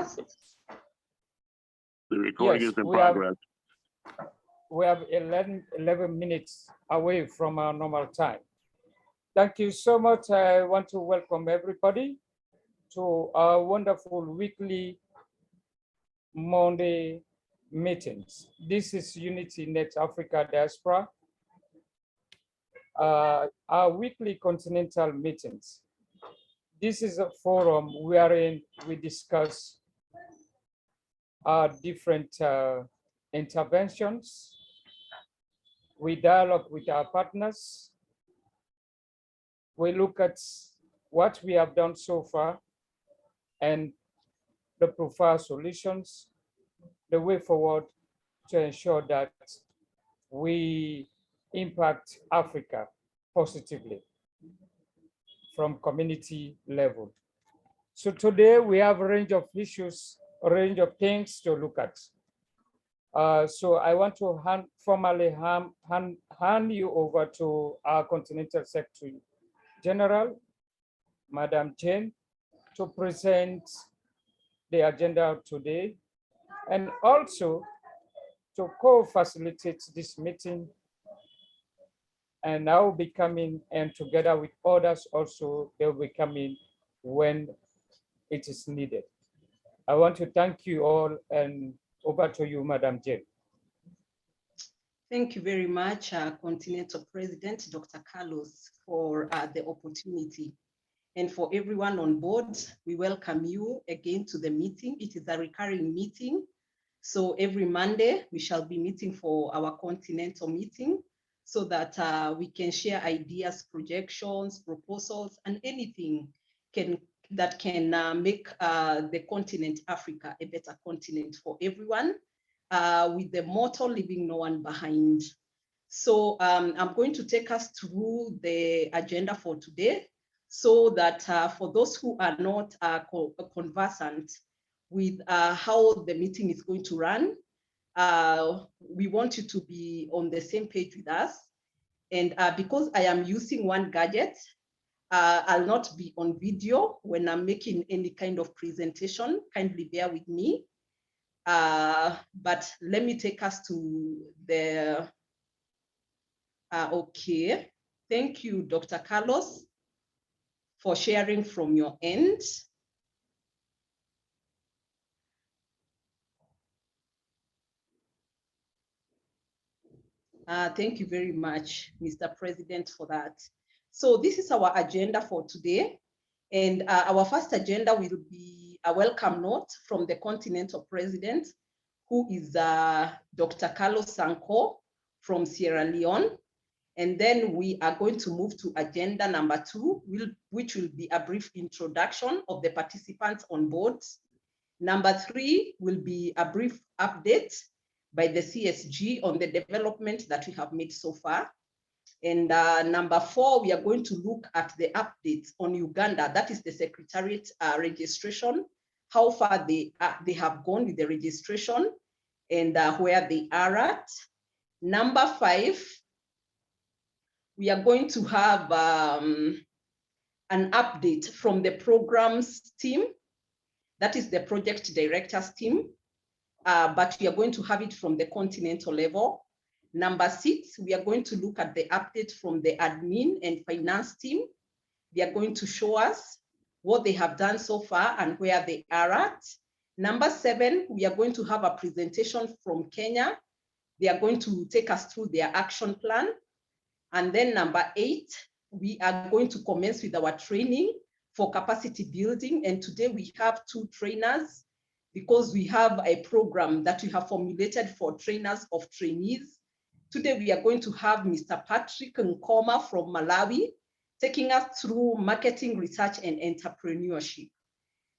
podcast? The recording is in progress. We have 11 minutes away from our normal time. Thank you so much. I want to welcome everybody to our wonderful weekly Monday meetings. This is UnityNet Africa Diaspora, our weekly continental meetings. This is a forum wherein we discuss our different interventions. We dialogue with our partners. We look at what we have done so far and the preferred solutions, the way forward to ensure that we impact Africa positively from community level. So today we have a range of issues, a range of things to look at. So I want to formally hand you over to our Continental Secretary General, Madam Jane, to present the agenda of today and also to co-facilitate this meeting. And I will be coming, and together with others also, they will be coming when it is needed. I want to thank you all, and over to you, Madam Jane. Thank you very much, Continental President, Dr. Carlos, for the opportunity. And for everyone on board, we welcome you again to the meeting. It is a recurring meeting. So every Monday, we shall be meeting for our continental meeting so that we can share ideas, projections, proposals, and anything that can make the continent Africa a better continent for everyone, with the motto, leaving no one behind. So I'm going to take us through the agenda for today so that for those who are not conversant with how the meeting is going to run, we want you to be on the same page with us. And because I am using one gadget, I'll not be on video when I'm making any kind of presentation. Kindly bear with me. But let me take us to the, okay. Thank you, Dr. Carlos, for sharing from your end. Thank you very much, Mr. President, for that. So this is our agenda for today. And our first agenda will be a welcome note from the Continental President, who is Dr. Carlos Sanko from Sierra Leone. And then we are going to move to agenda number 2, which will be a brief introduction of the participants on board. Number 3 will be a brief update by the CSG on the development that we have made so far. And number 4, we are going to look at the updates on Uganda, that is the Secretariat registration, how far they have gone with the registration and where they are at. Number 5, we are going to have an update from the programs team, that is the project directors team, but we are going to have it from the continental level. Number 6, we are going to look at the update from the admin and finance team. They are going to show us what they have done so far and where they are at. Number 7, we are going to have a presentation from Kenya. They are going to take us through their action plan. And then number 8, we are going to commence with our training for capacity building. And today we have 2 trainers because we have a program that we have formulated for trainers of trainees. Today, we are going to have Mr. Patrick Nkoma from Malawi, taking us through marketing, research, and entrepreneurship.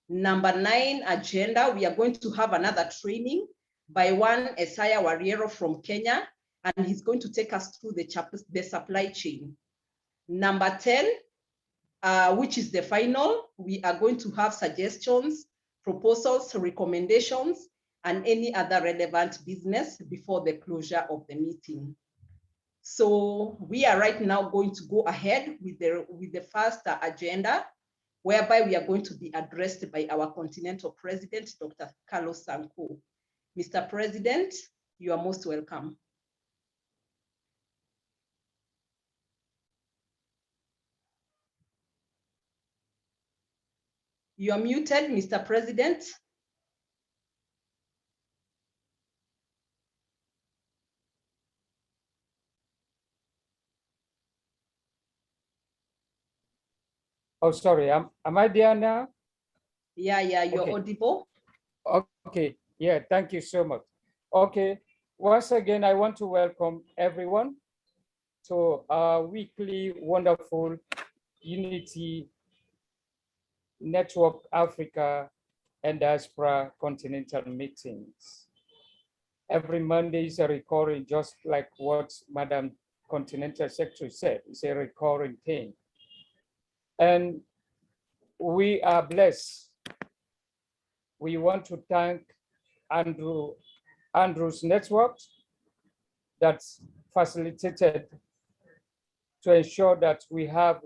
Number 9 agenda, we are going to have another training by one Esaya Warriero from Kenya, and he's going to take us through the supply chain. Number 10, which is the final, we are going to have suggestions, proposals, recommendations, and any other relevant business before the closure of the meeting. So we are right now going to go ahead with the first agenda, whereby we are going to be addressed by our Continental President, Dr. Carlos Sanko. Mr. President, you are most welcome. You are muted, Mr. President. Oh, sorry, am I there now? Yeah, you're okay. Audible. Okay, yeah, thank you so much. Okay, once again, I want to welcome everyone to our weekly wonderful Unity Network Africa and Diaspora Continental meetings. Every Monday is a recurring, just like what Madam Continental Secretary said, it's a recurring thing. And we are blessed. We want to thank Andrew's network that's facilitated to ensure that we have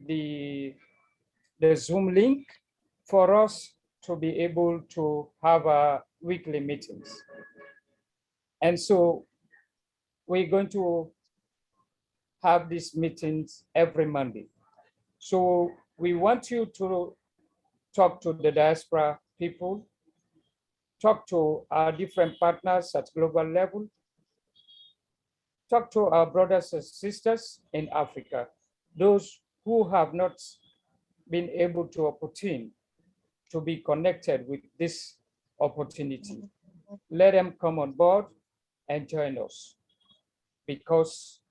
the Zoom link for us to be able to have our weekly meetings. And so we're going to have these meetings every Monday. So we want you to talk to the diaspora people, talk to our different partners at global level, talk to our brothers and sisters in Africa, those who have not been able to opportune to be connected with this opportunity. Let them come on board and join us, because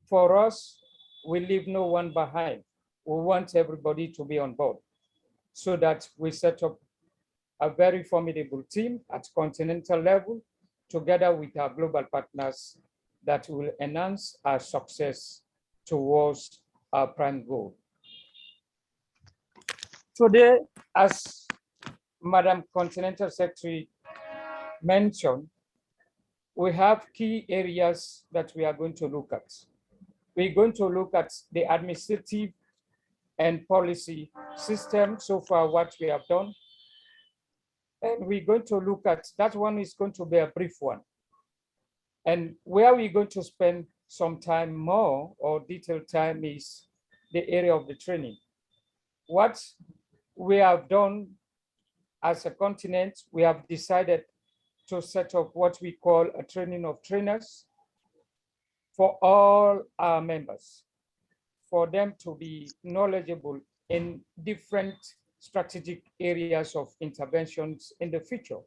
for us, we leave no one behind. We want everybody to be on board so that we set up a very formidable team at continental level together with our global partners that will enhance our success towards our prime goal. Today, as Madam Continental Secretary mentioned, we have key areas that we are going to look at. We're going to look at the administrative and policy system, so far what we have done. And we're going to look at, that one is going to be a brief one. And where we're going to spend some time more or detailed time is the area of the training. What we have done as a continent, we have decided to set up what we call a training of trainers for all our members, for them to be knowledgeable in different strategic areas of interventions in the future,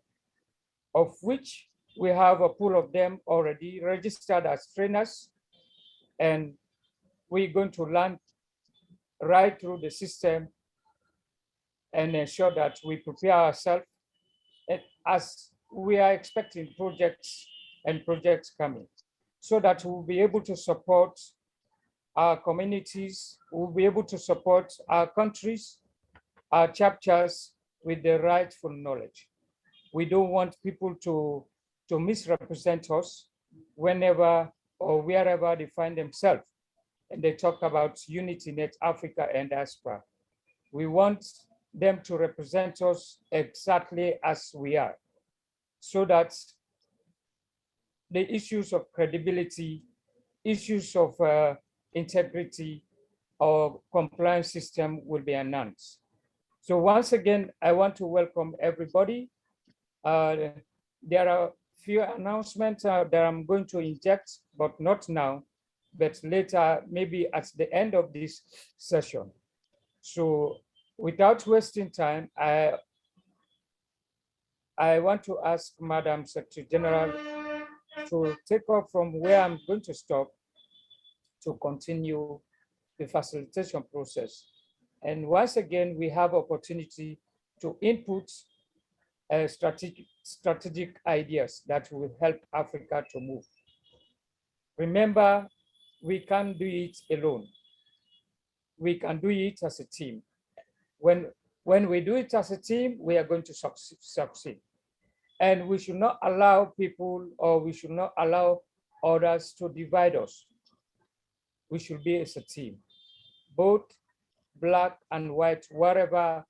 of which we have a pool of them already registered as trainers, and we're going to learn right through the system and ensure that we prepare ourselves as we are expecting projects coming, so that we'll be able to support our communities, we'll be able to support our countries, our chapters with the rightful knowledge. We don't want people to misrepresent us whenever or wherever they find themselves and they talk about UnityNet Africa and Diaspora. We want them to represent us exactly as we are, so that the issues of credibility, issues of integrity or compliance system will be announced. So once again, I want to welcome everybody. There are few announcements that I'm going to inject, but not now, but later, maybe at the end of this session. So without wasting time, I want to ask Madam Secretary General to take off from where I'm going to stop to continue the facilitation process. And once again, we have opportunity to input strategic ideas that will help Africa to move. Remember, we can't do it alone. We can do it as a team. When we do it as a team, we are going to succeed. And we should not allow people, or we should not allow others to divide us. We should be as a team, both black and white, wherever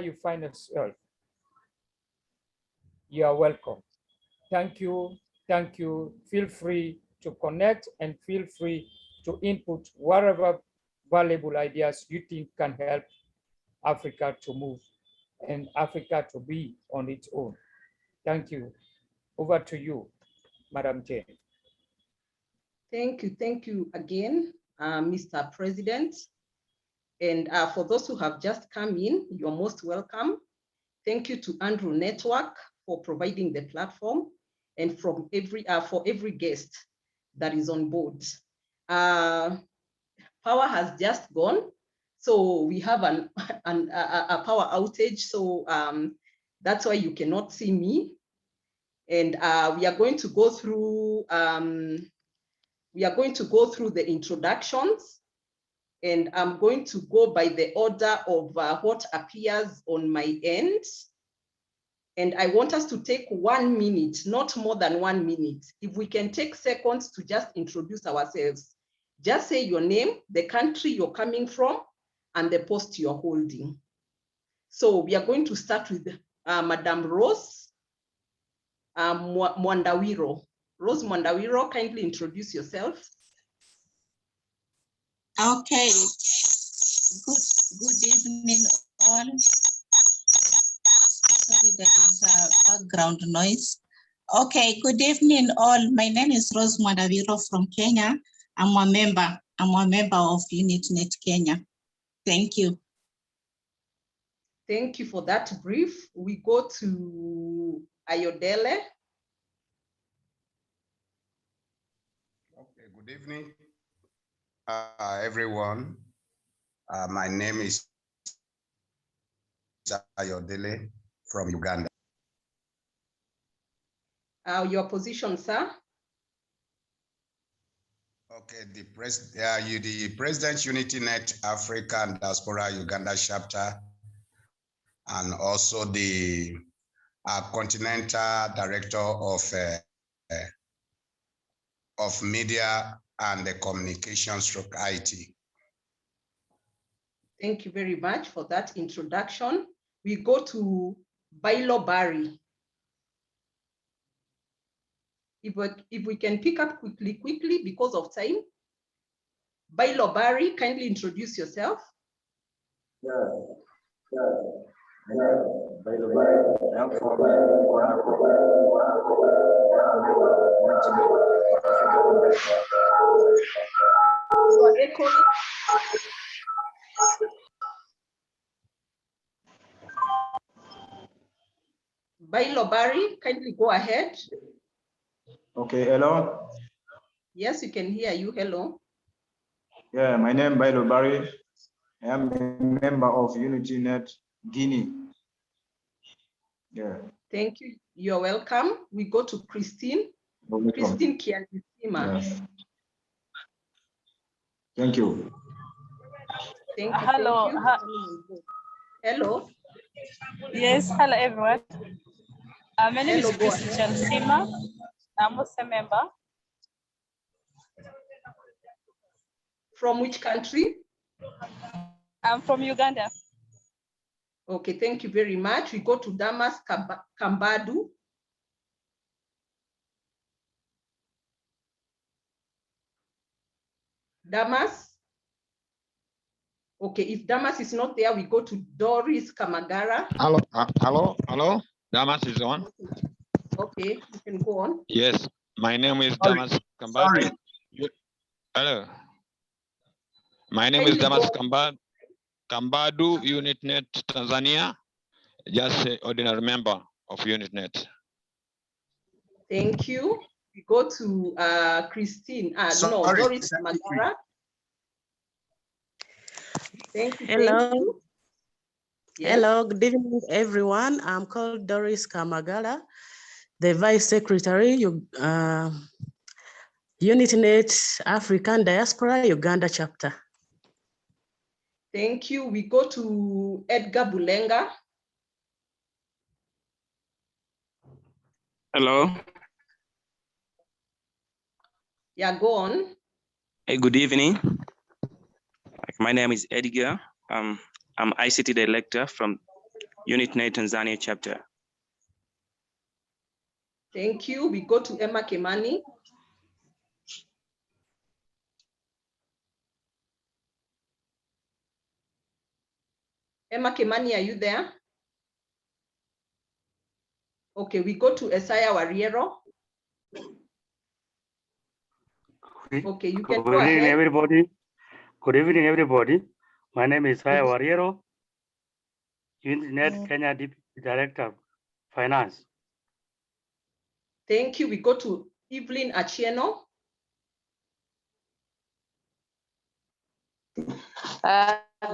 you find yourself. You are welcome. Thank you. Thank you. Feel free to connect and feel free to input whatever valuable ideas you think can help Africa to move and Africa to be on its own. Thank you. Over to you, Madam Jane. Thank you again, Mr. President. And for those who have just come in, you're most welcome. Thank you to Andrew Network for providing the platform and for every guest that is on board. Power has just gone, so we have a power outage. So that's why you cannot see me. And we are going to go through the introductions, and I'm going to go by the order of what appears on my end. And I want us to take 1 minute, not more than 1 minute. If we can take seconds to just introduce ourselves. Just say your name, the country you're coming from, and the post you're holding. So we are going to start with Madam Rose Mwandawiro. Rose Mwandawiro, kindly introduce yourself. Okay. Good evening, all. Sorry, there is a background noise. Okay, good evening, all. My name is Rose Mwandawiro from Kenya. I'm a member of UnityNet Kenya. Thank you. Thank you for that brief. We go to Ayodele. Okay, good evening, everyone. My name is Ayodele from Uganda. Your position, sir? Okay, the President UnityNet Africa and Diaspora Uganda chapter, and also the Continental Director of Media and the Communications IT. Thank you very much for that introduction. We go to Bailo Barry. If we can pick up quickly because of time. Bailo Barry, kindly introduce yourself. Bailo Barry. I'm from Bailo Barry, kindly go ahead. Okay, hello. Yes, you can hear you. Hello. Yeah, my name is Bailo Barry. I am a member of UnityNet Guinea. Yeah. Thank you. You're welcome. We go to Christine. Christine Kianzima. Yeah. Thank you. Thank you. Hello. Thank you. Hello. Yes, hello everyone. My name is Christian Sima. I'm also a member. From which country? I'm from Uganda. Okay, thank you very much. We go to Damas Kambadu. Damas? Okay, if Damas is not there, we go to Doris Kamagara. Hello. Damas is on. Okay, you can go on. Yes, my name is Damas Kambadu. Hello. My name is Damas Kambadu, UnityNet Tanzania. Just an ordinary member of UnityNet. Thank you. We go to Christine. Doris Kamagara. Thank you. Hello. Thank you. Yes. Hello, good evening, everyone. I'm called Doris Kamagala, the Vice Secretary, UnityNet African Diaspora Uganda Chapter. Thank you. We go to Edgar Bulenga. Hello. Yeah, go on. Hey, good evening. My name is Edgar. I'm ICT Director from UnityNet Tanzania chapter. Thank you. We go to Emma Kimani. Emma Kimani, are you there? Okay, we go to Esaya Warriero. Okay, you can go ahead. Everybody. Good evening, everybody. My name is Esaya Warriero, UnityNet Kenya Deputy Director of Finance. Thank you. We go to Evelyn Achieno.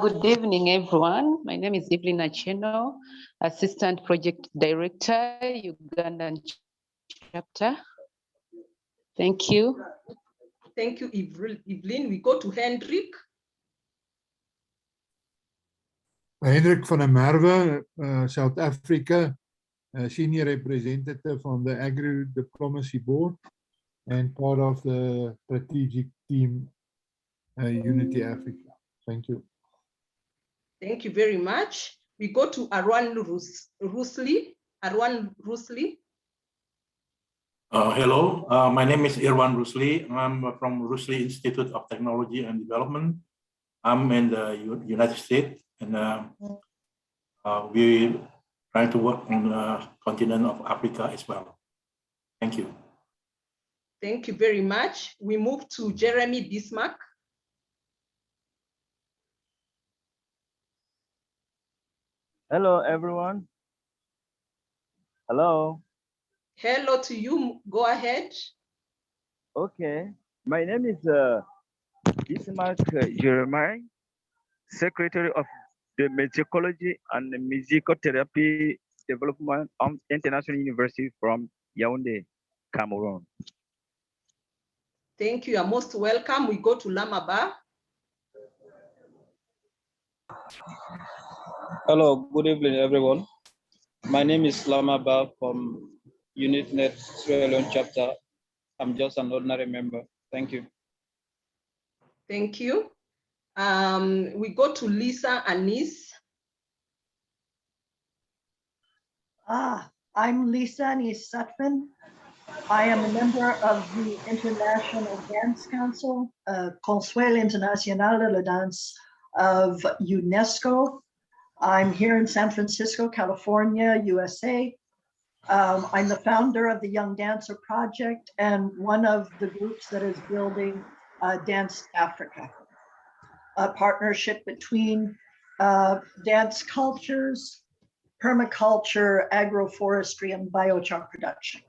Good evening, everyone. My name is Evelyn Achieno, Assistant Project Director, Ugandan chapter. Thank you. Thank you, Evelyn. We go to Hendrik. Hendrik van der Merwe, South Africa, Senior Representative on the Agri-Diplomacy Board and part of the strategic team, Unity Africa. Thank you. Thank you very much. We go to Arwan Rusli. Arwan Rusli. Hello, my name is Irwan Rusli. I'm from Rusli Institute of Technology and Development. I'm in the United States, and we try to work on the continent of Africa as well. Thank you. Thank you very much. We move to Jeremy Bismarck. Hello, everyone. Hello. Hello to you. Go ahead. Okay. My name is Bismarck Jeremiah, Secretary of the Musicology and Musicotherapy Development International University from Yaoundé, Cameroon. Thank you. You're most welcome. We go to Lamaba. Hello, good evening, everyone. My name is Lamaba from UnityNet Sierra Leone chapter. I'm just an ordinary member. Thank you. Thank you. We go to Lisa Anis. I'm Lisa Anis Sutphin. I am a member of the International Dance Council, Conseil International de la Danse of UNESCO. I'm here in San Francisco, California, USA. I'm the founder of the Young Dancer Project and one of the groups that is building Dance Africa, a partnership between dance cultures, permaculture, agroforestry, and biochar production.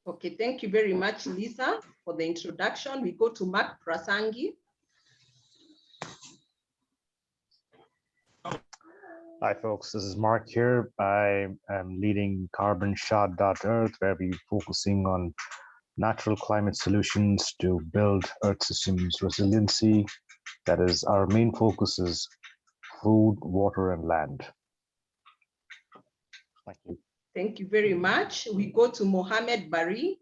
Okay, thank you very much, Lisa, for the introduction. We go to Mark Prasangi. Hi, folks. This is Mark here. I am leading carbonshot.earth, where we're focusing on natural climate solutions to build Earth systems resiliency. That is, our main focus is food, water, and land. Thank you. Thank you very much. We go to Mohammed Bari.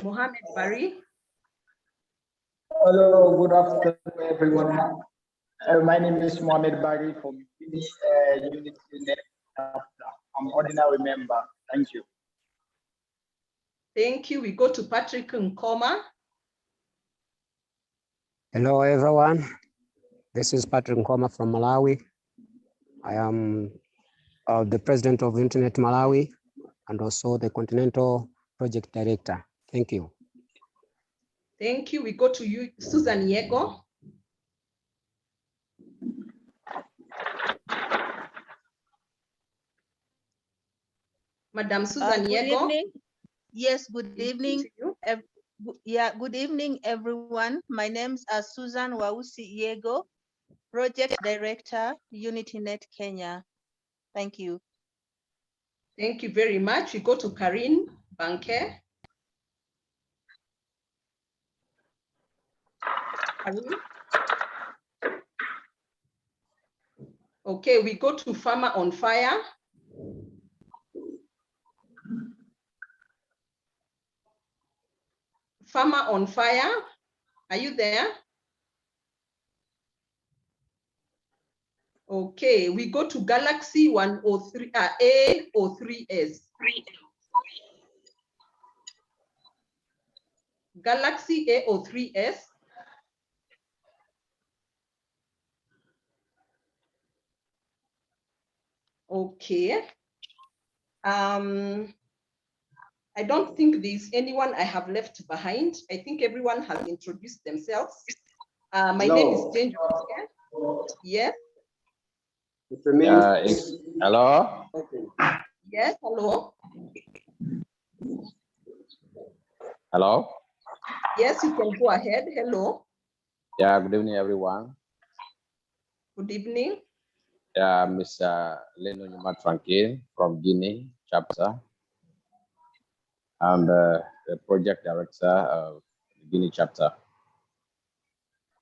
Mohammed Bari. Hello, good afternoon, everyone. My name is Mohammed Bari from UnityNet. I'm an ordinary member. Thank you. Thank you. We go to Patrick Nkoma. Hello, everyone. This is Patrick Nkoma from Malawi. I am the president of Internet Malawi and also the Continental Project Director. Thank you. Thank you. We go to you, Susan Yego. Madam Susan Good Yego. evening. Yes, good evening. Good evening, everyone. My name's Susan Wausi Yego, Project Director, UnityNet Kenya. Thank you. Thank you very much. We go to Karine Banke. Karine. Okay, we go to Farmer on Fire. Farmer on Fire, are you there? Okay, we go to Galaxy 103, A03S. Galaxy A03S. Okay. I don't think there's anyone I have left behind. I think everyone has introduced themselves. My name is Jane. Yes. Hello. Yes, hello. Hello. Yes, you can go ahead. Hello. Yeah, good evening, everyone. Good evening. Yeah, Mr. Leno Nyumat Franklin from Guinea chapter. I'm the project director of the Guinea chapter.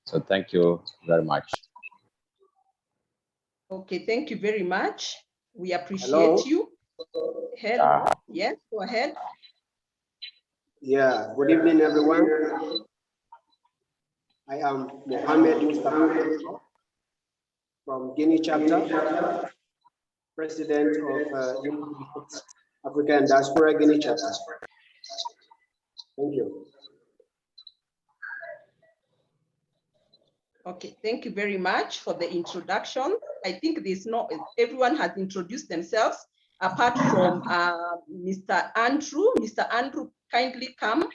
So thank you very much. Okay, thank you very much. We appreciate you. Hello. Yes, go ahead. Yeah, good evening, everyone. I am Mohammed Mustafa from Guinea chapter, president of UnityNet Africa and Diaspora Guinea chapter. Thank you. Okay, thank you very much for the introduction. I think everyone has introduced themselves apart from Mr. Andrew. Mr. Andrew, kindly come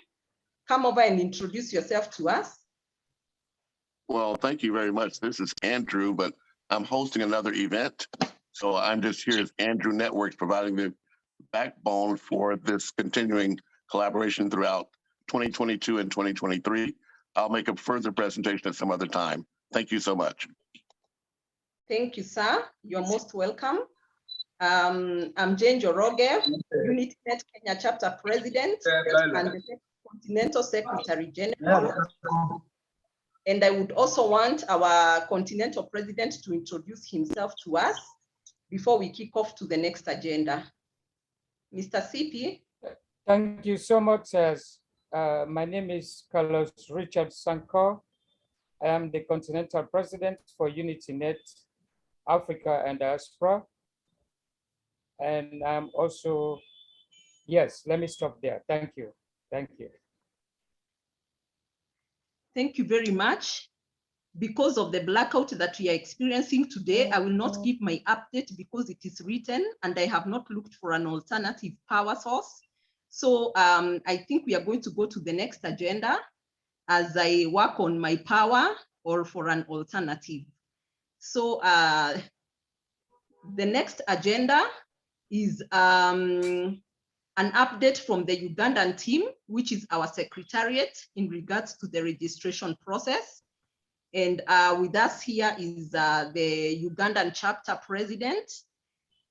over and introduce yourself to us. Well, thank you very much. This is Andrew, but I'm hosting another event. So I'm just here as Andrew Networks, providing the backbone for this continuing collaboration throughout 2022 and 2023. I'll make a further presentation at some other time. Thank you so much. Thank you, sir. You're most welcome. I'm Jane Joroge, UnityNet Kenya chapter president and the Continental Secretary General. And I would also want our Continental President to introduce himself to us before we kick off to the next agenda. Mr. CP. Thank you so much. My name is Carlos Richard Sanko. I am the Continental President for UnityNet Africa and Diaspora. And I'm also, yes, let me stop there. Thank you. Thank you. Thank you very much. Because of the blackout that we are experiencing today, I will not give my update because it is written and I have not looked for an alternative power source. So I think we are going to go to the next agenda as I work on my power or for an alternative. So the next agenda is an update from the Ugandan team, which is our secretariat in regards to the registration process. And with us here is the Ugandan chapter president,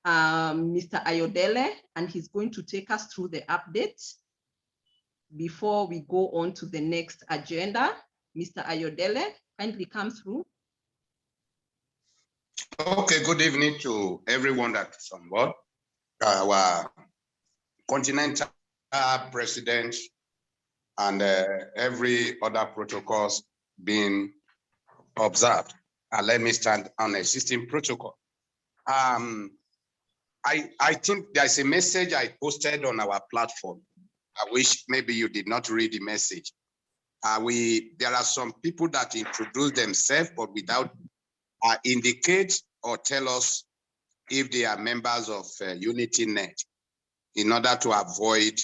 Mr. Ayodele, and he's going to take us through the update before we go on to the next agenda. Mr. Ayodele, kindly come through. Okay, good evening to everyone that's on board. Our Continental President and every other protocols being observed. Let me stand on existing protocol. I think there's a message I posted on our platform. I wish maybe you did not read the message. There are some people that introduce themselves, but without indicate or tell us if they are members of UnityNet, in order to avoid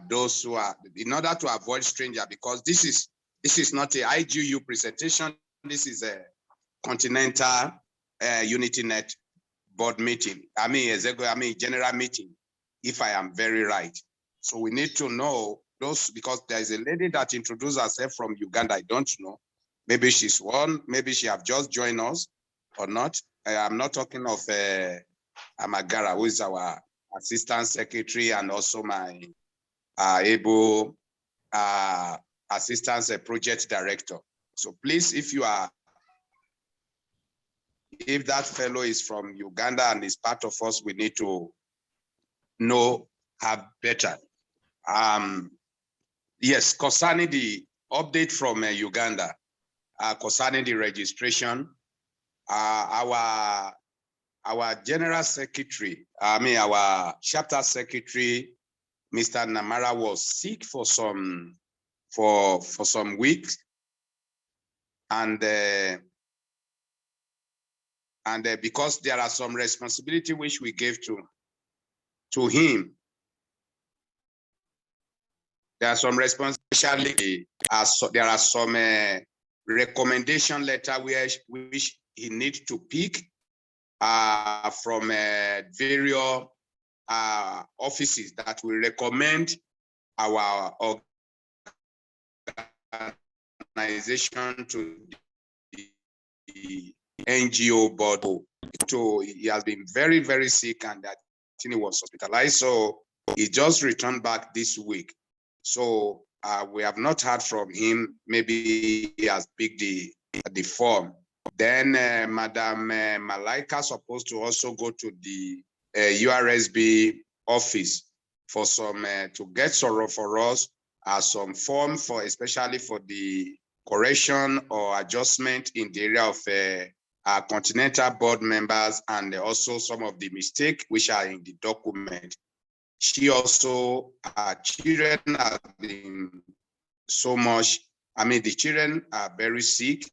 those who are, in order to avoid stranger, because this is not a IGU presentation. This is a Continental UnityNet board meeting. I mean general meeting, if I am very right. So we need to know those, because there is a lady that introduced herself from Uganda. I don't know. Maybe she's one. Maybe she have just joined us or not. I'm not talking of Amagara, who is our assistant secretary and also my able assistant project director. So please, if that fellow is from Uganda and is part of us, we need to know her better. Yes, concerning the update from Uganda, concerning the registration, our general secretary, our chapter secretary, Mr. Namara, was sick for some weeks, and because there are some responsibility which we gave to him, there are some responsibility. There are some recommendation letter which he needs to pick from various offices that will recommend our organization to the NGO board. He has been very, very sick, and that he was hospitalized. So he just returned back this week. So we have not heard from him. Maybe he has picked the form. Then Madam Malaika supposed to also go to the URSB office for some to get sorrow for us some form for especially for the correction or adjustment in the area of Continental board members, and also some of the mistakes which are in the document. She also, her children have been so much, the children are very sick.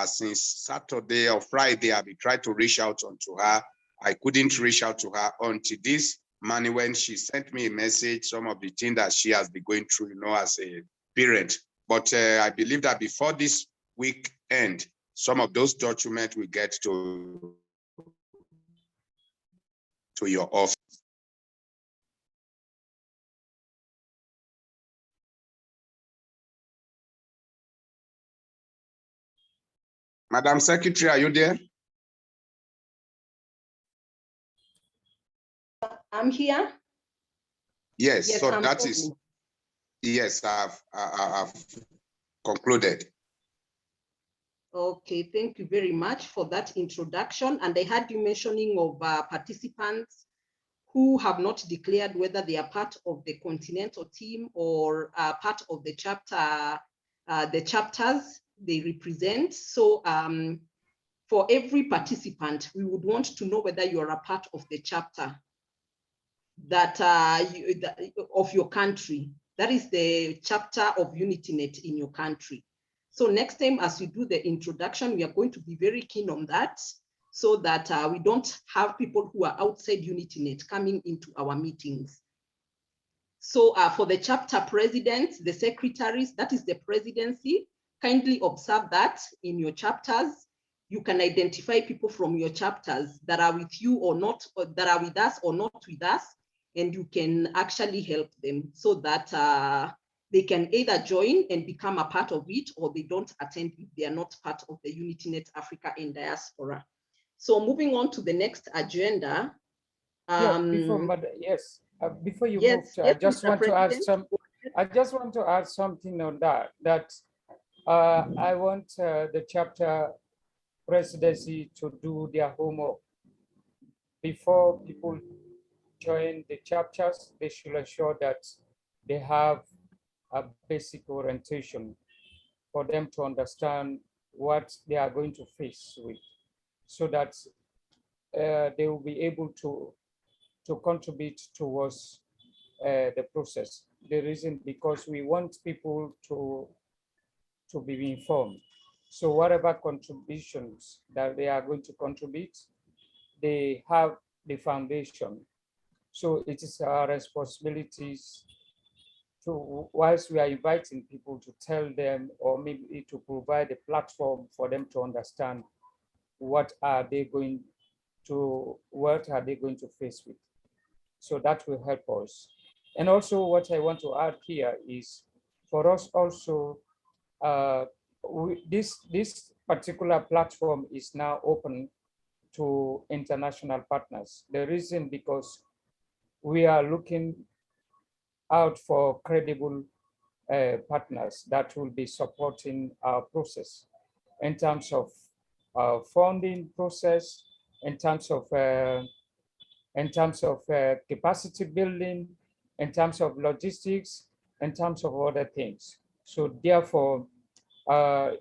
Since Saturday or Friday, I've been trying to reach out to her. I couldn't reach out to her until this morning when she sent me a message, some of the things that she has been going through, as a parent. But I believe that before this week end, some of those documents will get to your office. Madam Secretary, are you there? I'm here. Yes, so that is, yes, I've concluded. Okay, thank you very much for that introduction. And I had you mentioning of participants who have not declared whether they are part of the Continental team or part of the chapter, the chapters they represent. So for every participant, we would want to know whether you are a part of the chapter that of your country. That is the chapter of UnityNet in your country. So next time, as we do the introduction, we are going to be very keen on that, so that we don't have people who are outside UnityNet coming into our meetings. So for the chapter presidents, the secretaries, that is the presidency, kindly observe that in your chapters. You can identify people from your chapters that are with you or not, or that are with us or not with us, and you can actually help them so that they can either join and become a part of it, or they don't attend if they are not part of the UnityNet Africa and Diaspora. So moving on to the next agenda. Before you move, I just want to add something on that. I want the chapter presidency to do their homework. Before people join the chapters, they should ensure that they have a basic orientation for them to understand what they are going to face with, so that they will be able to contribute towards the process. The reason, because we want people to be informed. So whatever contributions that they are going to contribute, they have the foundation. So it is our responsibilities to, whilst we are inviting people, to tell them, or maybe to provide a platform for them to understand what are they going to face with. So that will help us. And also what I want to add here is for us also, this particular platform is now open to international partners. The reason, because we are looking out for credible partners that will be supporting our process in terms of funding process, in terms of capacity building, in terms of logistics, in terms of other things. So therefore,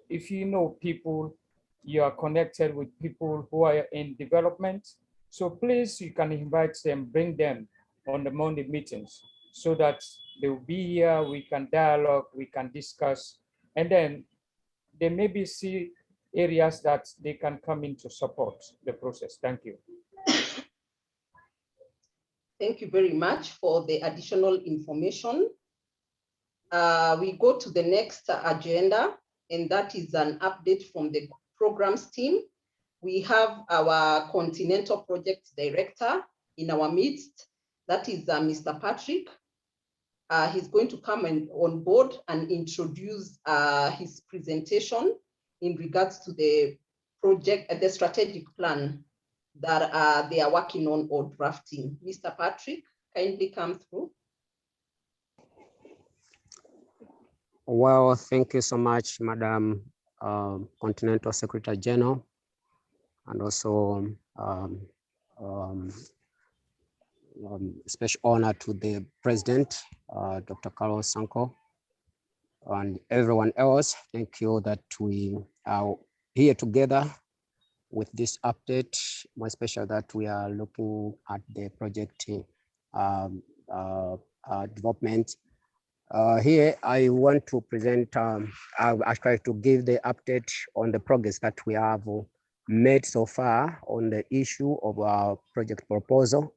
if you know people, you are connected with people who are in development, so please, you can invite them, bring them on the Monday meetings so that they will be here, we can dialogue, we can discuss, and then they maybe see areas that they can come in to support the process. Thank you. Thank you very much for the additional information. We go to the next agenda, and that is an update from the programs team. We have our Continental Project Director in our midst. That is Mr. Patrick. He's going to come on board and introduce his presentation in regards to the project, the strategic plan that they are working on or drafting. Mr. Patrick, kindly come through. Well, thank you so much, Madam Continental Secretary General, and also special honor to the President, Dr. Carlos Sanko, and everyone else. Thank you that we are here together with this update, more special that we are looking at the project development. Here, I want to present, I try to give the update on the progress that we have made so far on the issue of our project proposal.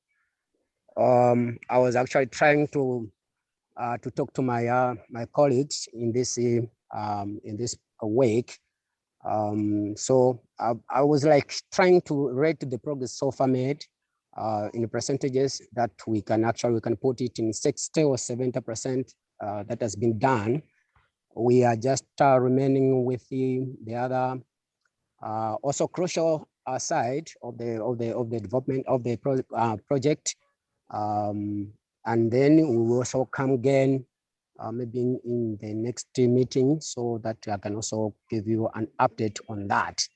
I was actually trying to talk to my my colleagues in this week. So I was like trying to rate the progress so far made in percentages that we can put it in 60 or 70% that has been done. We are just remaining with the other also crucial side of the development of the project. And then we will also come again maybe in the next meeting so that I can also give you an update on that.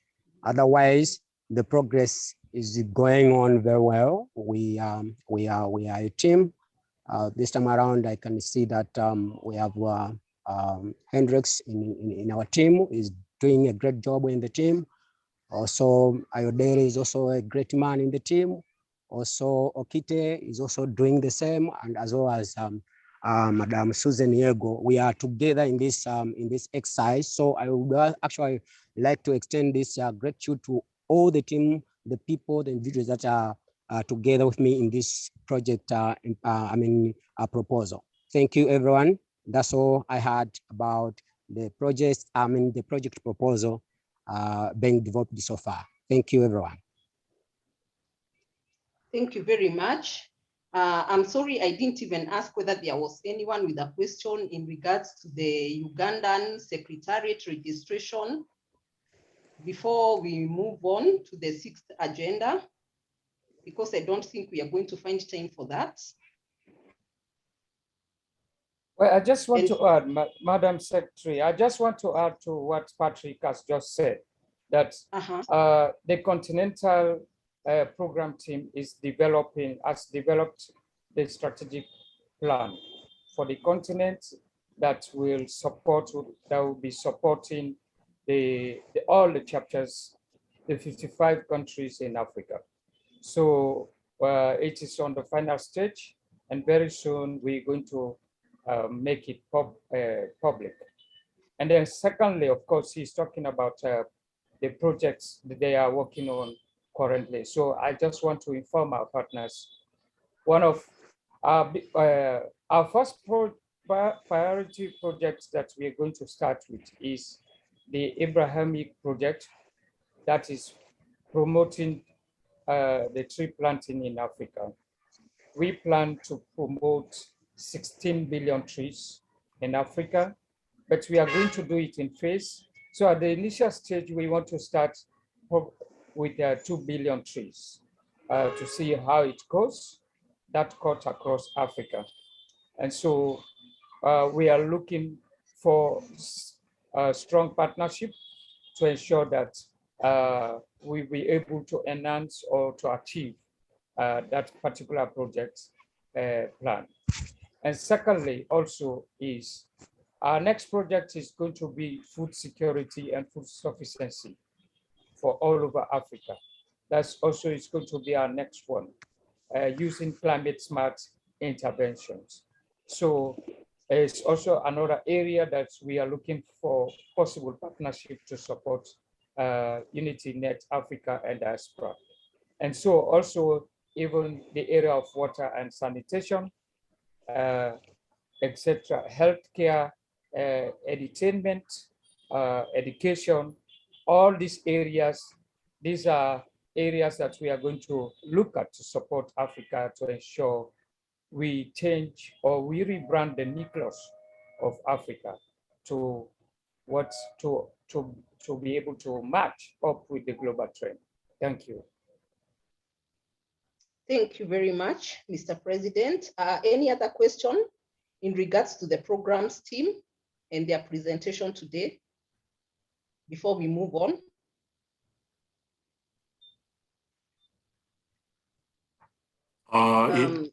Otherwise, the progress is going on very well. We are a team. This time around, I can see that we have Hendricks in our team is doing a great job in the team. Also, Ayodele is also a great man in the team. Also, Okite is also doing the same, and as well as Madam Susan Yego. We are together in this exercise. So I would actually like to extend this gratitude to all the team, the people, the individuals that are together with me in this project, proposal. Thank you, everyone. That's all I had about the project, the project proposal being developed so far. Thank you, everyone. Thank you very much. I'm sorry I didn't even ask whether there was anyone with a question in regards to the Ugandan Secretariat registration before we move on to the 6th agenda, because I don't think we are going to find time for that. Well, I just want to add, Madam Secretary, I just want to add to what Patrick has just said, that the Continental program team has developed the strategic plan for the continent that will be supporting all the chapters, the 55 countries in Africa. So it is on the final stage, and very soon we're going to make it public. And then secondly, of course, he's talking about the projects that they are working on currently. So I just want to inform our partners, one of our first priority projects that we are going to start with is the Abrahamic project that is promoting the tree planting in Africa. We plan to promote 16 billion trees in Africa, but we are going to do it in phase. So at the initial stage, we want to start with 2 billion trees to see how it goes. That cut across Africa. And so we are looking for a strong partnership to ensure that we'll be able to enhance or to achieve that particular project plan. And secondly, also is our next project is going to be food security and food sufficiency for all over Africa. That's also is going to be our next one, using climate smart interventions. So it's also another area that we are looking for possible partnership to support UnityNet Africa and Diaspora. And so also even the area of water and sanitation, etc., healthcare, entertainment, education, all these areas, these are areas that we are going to look at to support Africa to ensure we change or we rebrand the nucleus of Africa to what to be able to match up with the global trend. Thank you. Thank you very much, Mr. President. Any other question in regards to the programs team and their presentation today before we move on?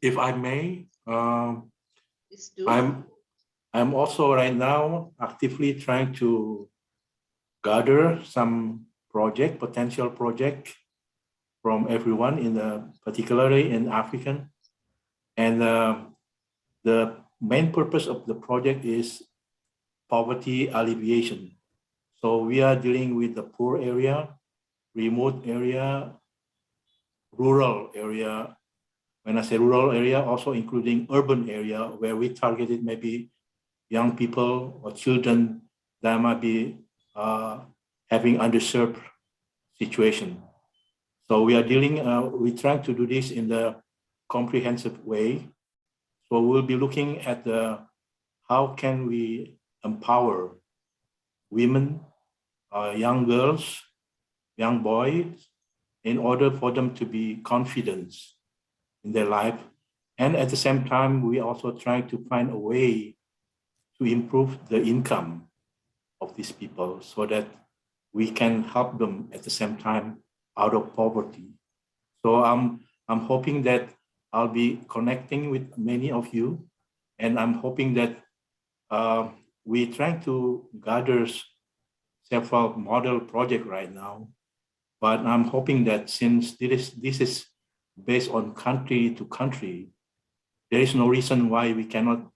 If I may, I'm also right now actively trying to gather some potential project from everyone particularly in African. And the main purpose of the project is poverty alleviation. So we are dealing with the poor area, remote area, rural area. When I say rural area, also including urban area where we targeted maybe young people or children that might be having underserved situation. So we are we're trying to do this in the comprehensive way. So we'll be looking at how can we empower women, young girls, young boys, in order for them to be confident in their life. And at the same time, we also try to find a way to improve the income of these people so that we can help them at the same time out of poverty. So I'm hoping that I'll be connecting with many of you, and I'm hoping that we're trying to gather several model projects right now, but I'm hoping that since this is based on country to country, there is no reason why we cannot,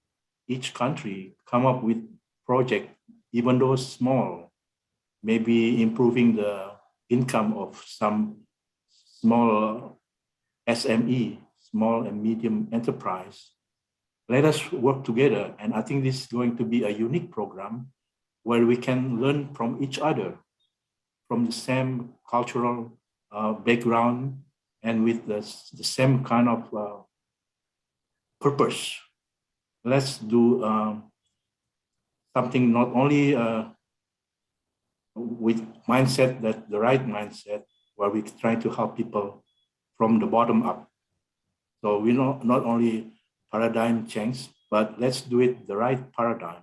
each country, come up with project, even though small, maybe improving the income of some small SME, small and medium enterprise. Let us work together. And I think this is going to be a unique program where we can learn from each other, from the same cultural background and with the same kind of purpose. Let's do something not only with mindset, that the right mindset, where we try to help people from the bottom up. So we not only paradigm change, but let's do it the right paradigm.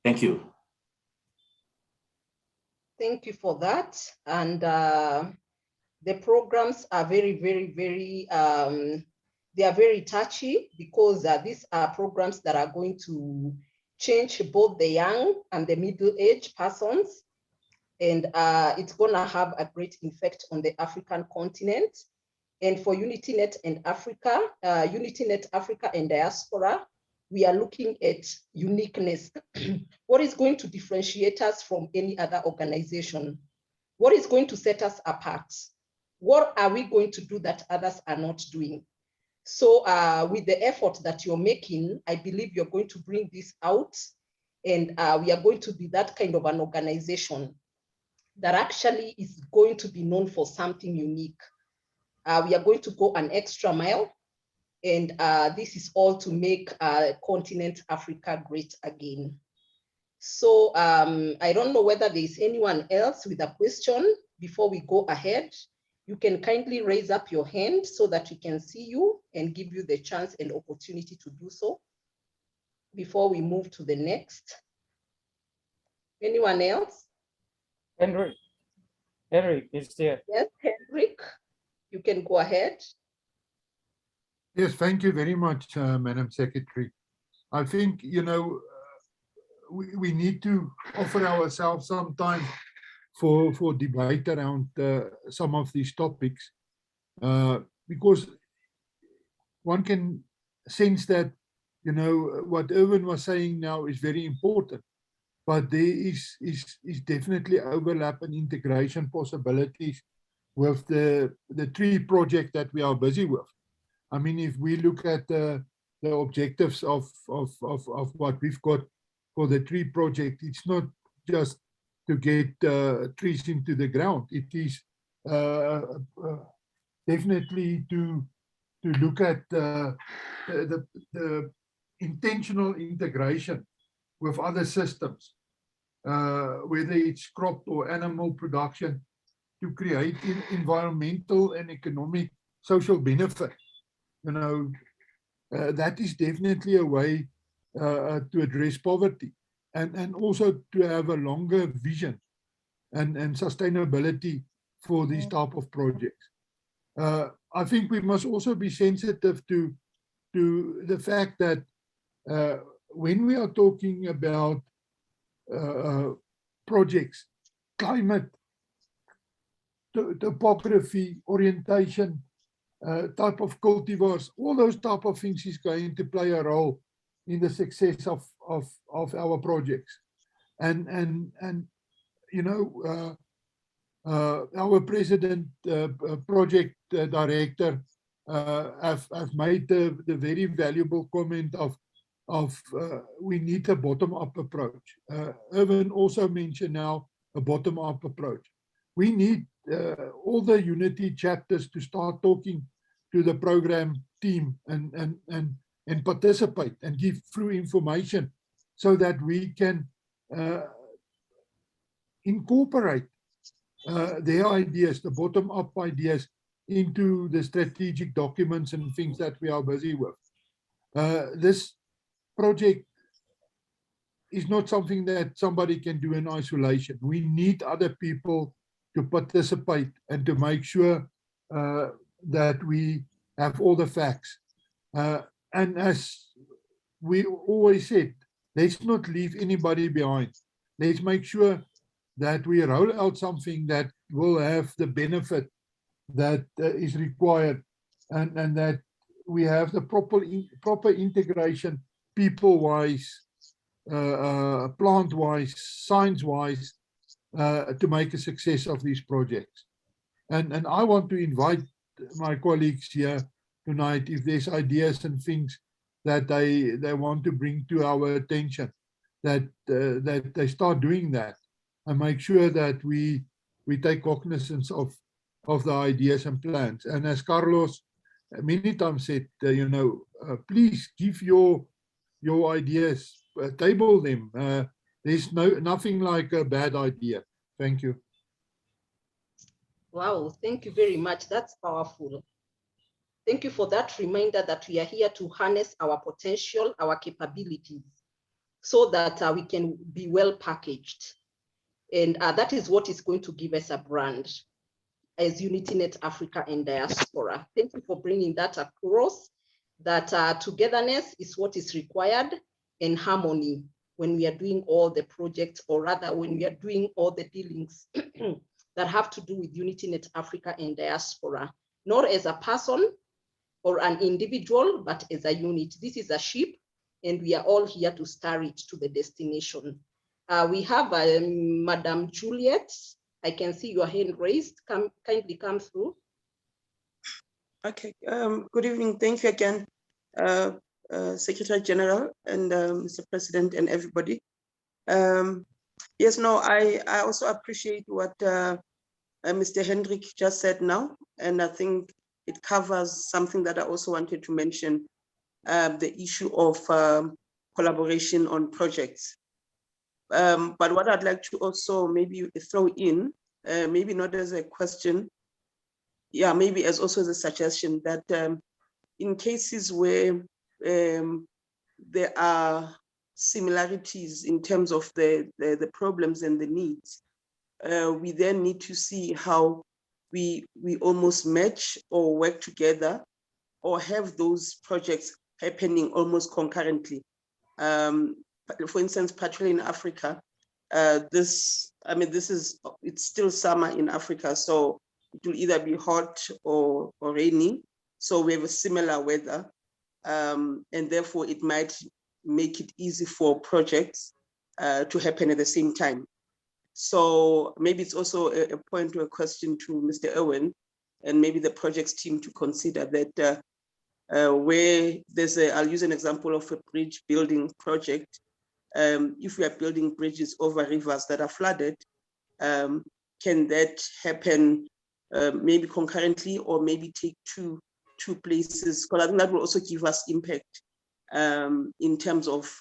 Thank you. Thank you for that. And the programs are very, very, very, they are very touchy because these are programs that are going to change both the young and the middle-aged persons. And it's gonna have a great effect on the African continent. And for UnityNet and Africa, UnityNet Africa and Diaspora, we are looking at uniqueness. What is going to differentiate us from any other organization? What is going to set us apart? What are we going to do that others are not doing? So with the effort that you're making, I believe you're going to bring this out, and we are going to be that kind of an organization that actually is going to be known for something unique. We are going to go an extra mile, and this is all to make continent Africa great again. So I don't know whether there is anyone else with a question before we go ahead. You can kindly raise up your hand so that we can see you and give you the chance and opportunity to do so before we move to the next. Anyone else? Henrik is there. Yes, Henrik, you can go ahead. Yes, thank you very much, Madam Secretary. I think, you know, we need to offer ourselves some time for debate around some of these topics, because one can sense that, you know, what Irwin was saying now is very important, but there is definitely overlap and integration possibilities with the tree project that we are busy with. I mean, if we look at the objectives of what we've got for the tree project, it's not just to get trees into the ground. It is definitely to look at the intentional integration with other systems, whether it's crop or animal production, to create environmental and economic social benefit. You know, that is definitely a way to address poverty, and also to have a longer vision and sustainability for these type of projects. I think we must also be sensitive to the fact that when we are talking about projects, climate, topography, orientation, type of cultivars, all those type of things is going to play a role in the success of our projects. And you know, our president, project director, have made the very valuable comment of we need a bottom-up approach. Irwin also mentioned now a bottom-up approach. We need all the Unity chapters to start talking to the program team and participate and give through information so that we can incorporate their ideas, the bottom-up ideas, into the strategic documents and things that we are busy with. This project is not something that somebody can do in isolation. We need other people to participate and to make sure that we have all the facts. And as we always said, let's not leave anybody behind. Let's make sure that we roll out something that will have the benefit that is required, and that we have the proper integration, people-wise, plant-wise, science-wise, to make a success of these projects. And I want to invite my colleagues here tonight, if there's ideas and things that they want to bring to our attention, that they start doing that, and make sure that we take cognizance of the ideas and plans. And as Carlos many times said, you know, please give your ideas, table them. There's nothing like a bad idea. Thank you. Wow, thank you very much. That's powerful. Thank you for that reminder that we are here to harness our potential, our capabilities, so that we can be well packaged. And that is what is going to give us a brand as UnityNet Africa and Diaspora. Thank you for bringing that across, that togetherness is what is required, and harmony when we are doing all the projects, or rather when we are doing all the dealings that have to do with UnityNet Africa and Diaspora, not as a person or an individual, but as a unit. This is a ship, and we are all here to steer it to the destination. We have Madam Juliet. I can see your hand raised. Kindly come through. Okay, good evening. Thank you again, Secretary General and Mr. President and everybody. Yes, no, I also appreciate what Mr. Hendrik just said now, and I think it covers something that I also wanted to mention, the issue of collaboration on projects. But what I'd like to also maybe throw in, maybe not as a question, yeah, maybe as also as a suggestion, that in cases where there are similarities in terms of the problems and the needs, we then need to see how we almost match or work together or have those projects happening almost concurrently. For instance, particularly in Africa, it's still summer in Africa, so it will either be hot or rainy. So we have a similar weather, and therefore it might make it easy for projects to happen at the same time. So maybe it's also a point to a question to Mr. Owen, and maybe the projects team to consider that where there's I'll use an example of a bridge building project. If we are building bridges over rivers that are flooded, can that happen maybe concurrently, or maybe take two places? Because I think that will also give us impact in terms of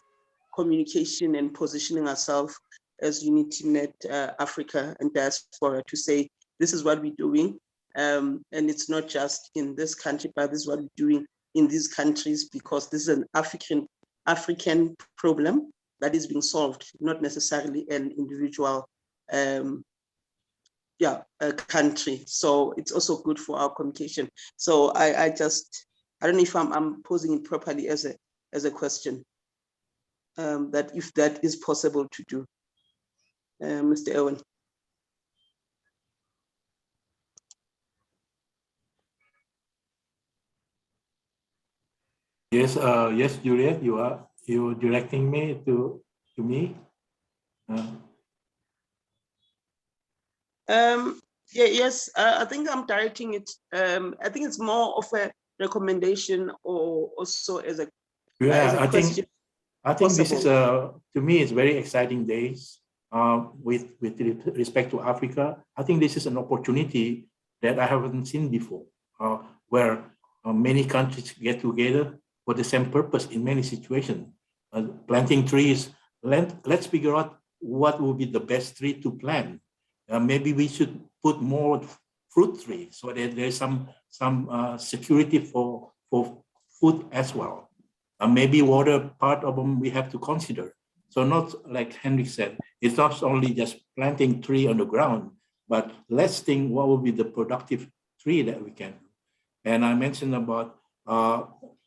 communication and positioning ourselves as UnityNet Africa and Diaspora to say, this is what we're doing. And it's not just in this country, but this is what we're doing in these countries, because this is an African problem that is being solved, not necessarily an individual country. So it's also good for our communication. So I don't know if I'm posing it properly as a question, that if that is possible to do. Mr. Owen. Yes, yes, Juliet, you're directing me to me. Yes, I think I'm directing it. I think it's more of a recommendation, or also as a question. I think this is to me, it's very exciting days with respect to Africa. I think this is an opportunity that I haven't seen before, where many countries get together for the same purpose in many situations. Planting trees, let's figure out what will be the best tree to plant. Maybe we should put more fruit trees so that there's some security for food as well. Maybe water part of them we have to consider. So not like Henrik said, it's not only just planting tree on the ground, but let's think what will be the productive tree that we can do. And I mentioned about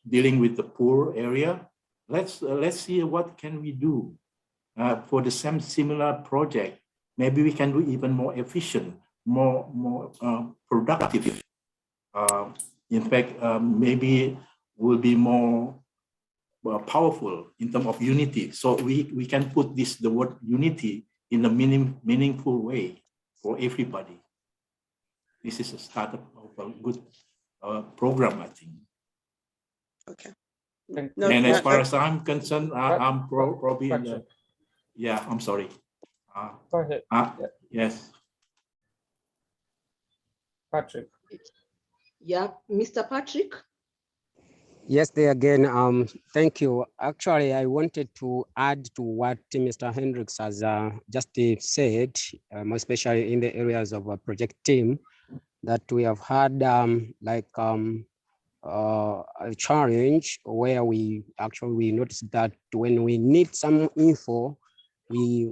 dealing with the poor area. Let's see what can we do for the same similar project. Maybe we can do even more efficient, more productive. In fact, maybe will be more powerful in terms of unity. So we can put the word unity in a meaningful way for everybody. This is a start of a good program, I think. Okay. And as far as I'm concerned, I'm probably in the, I'm sorry. Go ahead. Yes. Patrick. Yeah, Mr. Patrick. Yes, there again, thank you. Actually, I wanted to add to what Mr. Hendricks has just said, especially in the areas of a project team, that we have had a challenge where we noticed that when we need some info, we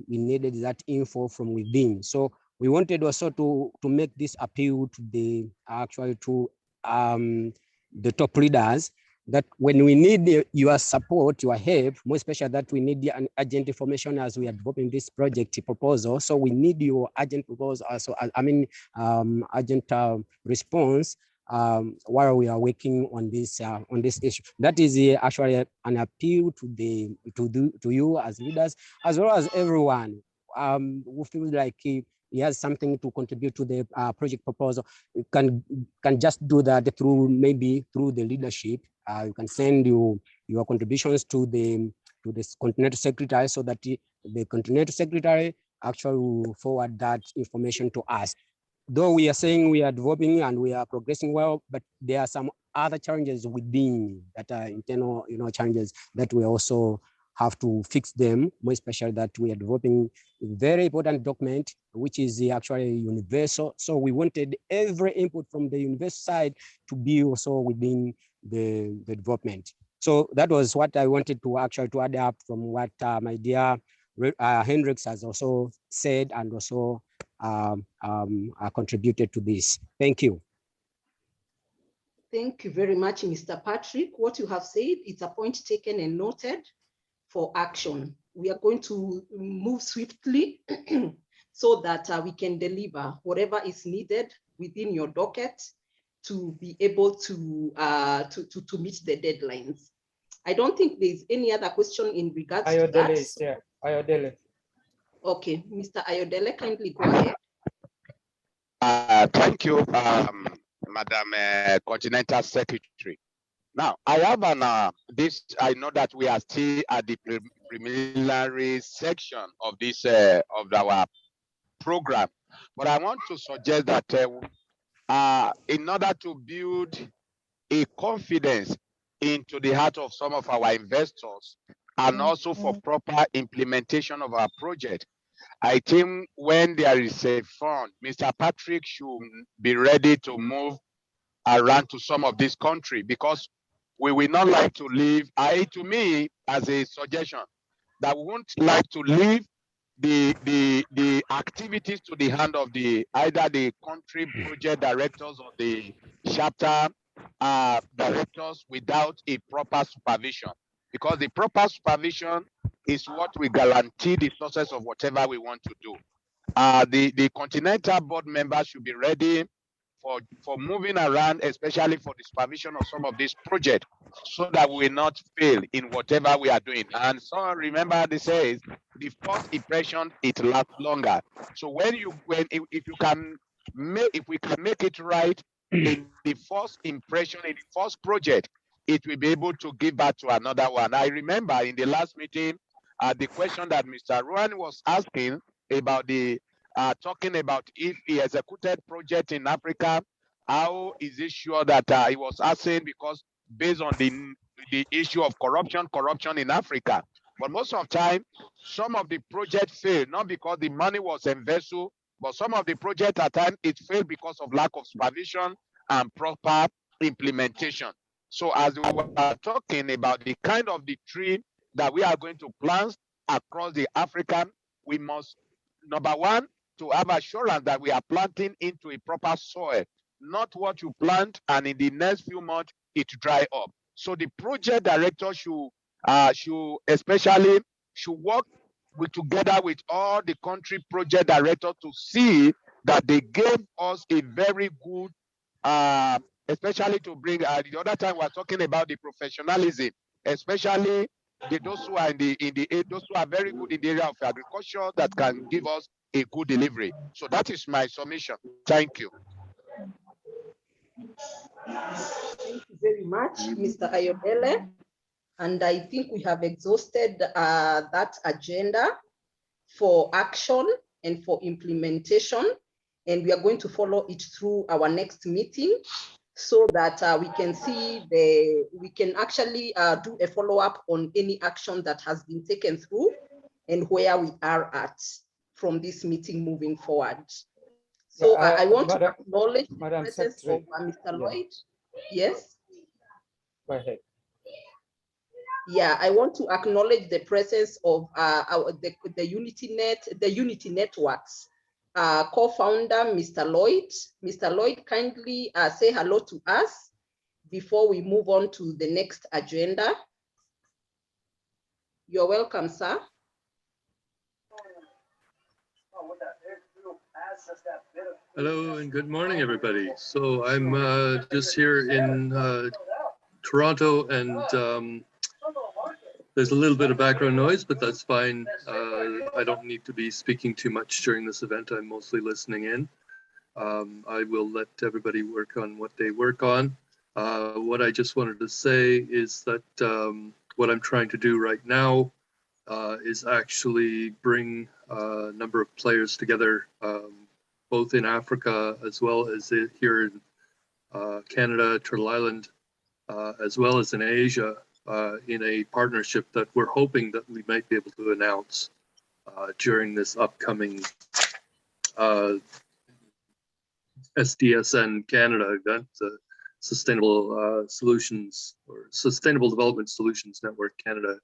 needed that info from within. So we wanted also to make this appeal to the top leaders, that when we need your support, your help, more especially that we need an urgent information as we are developing this project proposal. So we need your urgent proposal, urgent response while we are working on this issue. That is actually an appeal to you as leaders, as well as everyone who feels like he has something to contribute to the project proposal. You can just do that through the leadership. You can send your contributions to the Continental Secretary, so that the Continental Secretary actually will forward that information to us. Though we are saying we are developing and we are progressing well, but there are some other challenges within that are internal, challenges that we also have to fix them, more especially that we are developing a very important document, which is actually universal. So we wanted every input from the universal side to be also within the development. So that was what I wanted to actually to add up from what my dear Hendricks has also said, and also contributed to this. Thank you. Thank you very much, Mr. Patrick. What you have said, it's a point taken and noted for action. We are going to move swiftly so that we can deliver whatever is needed within your docket to be able to meet the deadlines. I don't think there's any other question in regards to that. Is there. Ayodele. Okay, Mr. Ayodele, kindly go ahead. Thank you, Madam Continental Secretary. Now, I have an, I know that we are still at the preliminary section of this, of our program, but I want to suggest that in order to build a confidence into the heart of some of our investors and also for proper implementation of our project, I think when there is a fund, Mr. Patrick should be ready to move around to some of this country, because we will not like to leave, to me, as a suggestion, that we won't like to leave the activities to the hand of either the country project directors or the chapter directors without a proper supervision, because the proper supervision is what will guarantee the success of whatever we want to do. The Continental board members should be ready for moving around, especially for the supervision of some of these projects, so that we will not fail in whatever we are doing. And so remember, they say the first impression, it lasts longer. So if we can make it right in the first impression, in the first project, it will be able to give back to another one. I remember in the last meeting, the question that Mr. Ruan was asking about talking about if he executed project in Africa, how is he sure that he was asking, because based on the issue of corruption in Africa. But most of the time, some of the projects fail, not because the money was embezzled, but some of the projects at times it failed because of lack of supervision and proper implementation. So as we were talking about the kind of the tree that we are going to plant across the African, we must, number one, to have assurance that we are planting into a proper soil, not what you plant and in the next few months it dry up. So the project director should especially work together with all the country project directors to see that they gave us a very good, especially to bring the other time we are talking about the professionalism, especially those who are those who are very good in the area of agriculture that can give us a good delivery. So that is my submission. Thank you. Thank you very much, Mr. Ayodele. And I think we have exhausted that agenda for action and for implementation. And we are going to follow it through our next meeting so that we can see we can actually do a follow-up on any action that has been taken through and where we are at from this meeting moving forward. So I want to acknowledge the presence of Mr. Lloyd. Yes? Go ahead. Yeah, I want to acknowledge the presence of the UnityNet, the Unity Networks co-founder, Mr. Lloyd. Mr. Lloyd, kindly say hello to us before we move on to the next agenda. You're welcome, sir. Hello and good morning, everybody. So I'm just here in Toronto, and there's a little bit of background noise, but that's fine. I don't need to be speaking too much during this event. I'm mostly listening in. I will let everybody work on what they work on. What I just wanted to say is that what I'm trying to do right now is actually bring a number of players together, both in Africa as well as here in Canada, Turtle Island, as well as in Asia, in a partnership that we're hoping that we might be able to announce during this upcoming SDSN Canada event, the Sustainable Solutions or Sustainable Development Solutions Network Canada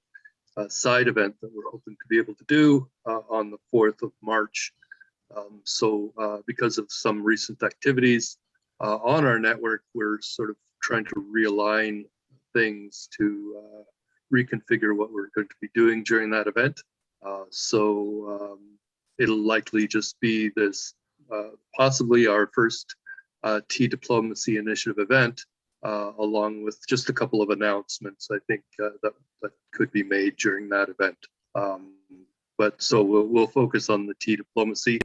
side event that we're hoping to be able to do on the 4th of March. So because of some recent activities on our network, we're sort of trying to realign things to reconfigure what we're going to be doing during that event. So it'll likely just be this, possibly our first Tea Diplomacy Initiative event, along with just a couple of announcements, I think, that could be made during that event. But so we'll focus on the tea diplomacy,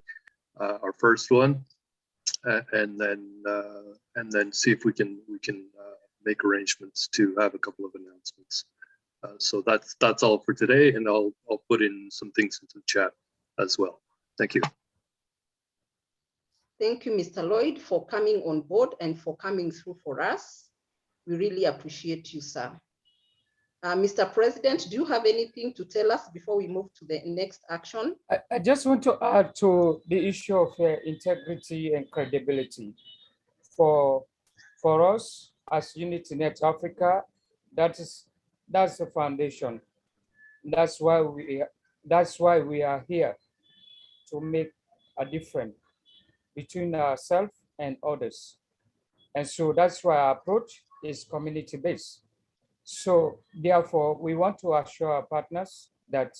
our first one, and then see if we can make arrangements to have a couple of announcements. So that's all for today, and I'll put in some things into the chat as well. Thank you. Thank you, Mr. Lloyd, for coming on board and for coming through for us. We really appreciate you, sir. Mr. President, do you have anything to tell us before we move to the next action? I just want to add to the issue of integrity and credibility. For us as UnityNet Africa, that's the foundation. That's why we are here, to make a difference between ourselves and others. And so that's why our approach is community-based. So therefore, we want to assure our partners that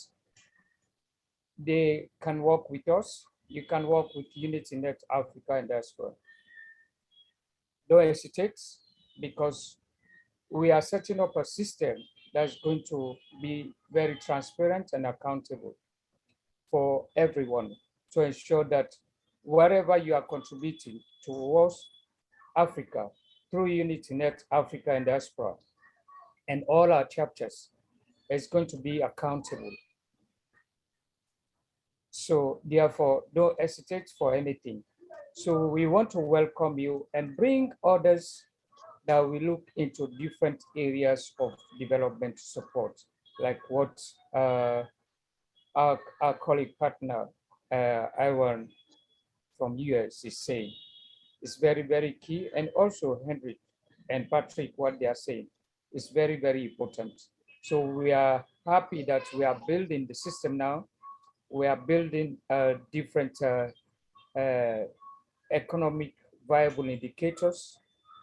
they can work with us. You can work with UnityNet Africa and Diaspora. Don't hesitate, because we are setting up a system that's going to be very transparent and accountable for everyone, to ensure that wherever you are contributing towards Africa through UnityNet Africa and Diaspora and all our chapters, is going to be accountable. So therefore, don't hesitate for anything. So we want to welcome you and bring others that will look into different areas of development support, like what our colleague partner, Iwan from US is saying. It's very, very key. And also Henrik and Patrick, what they are saying is very, very important. So we are happy that we are building the system now. We are building different economic viable indicators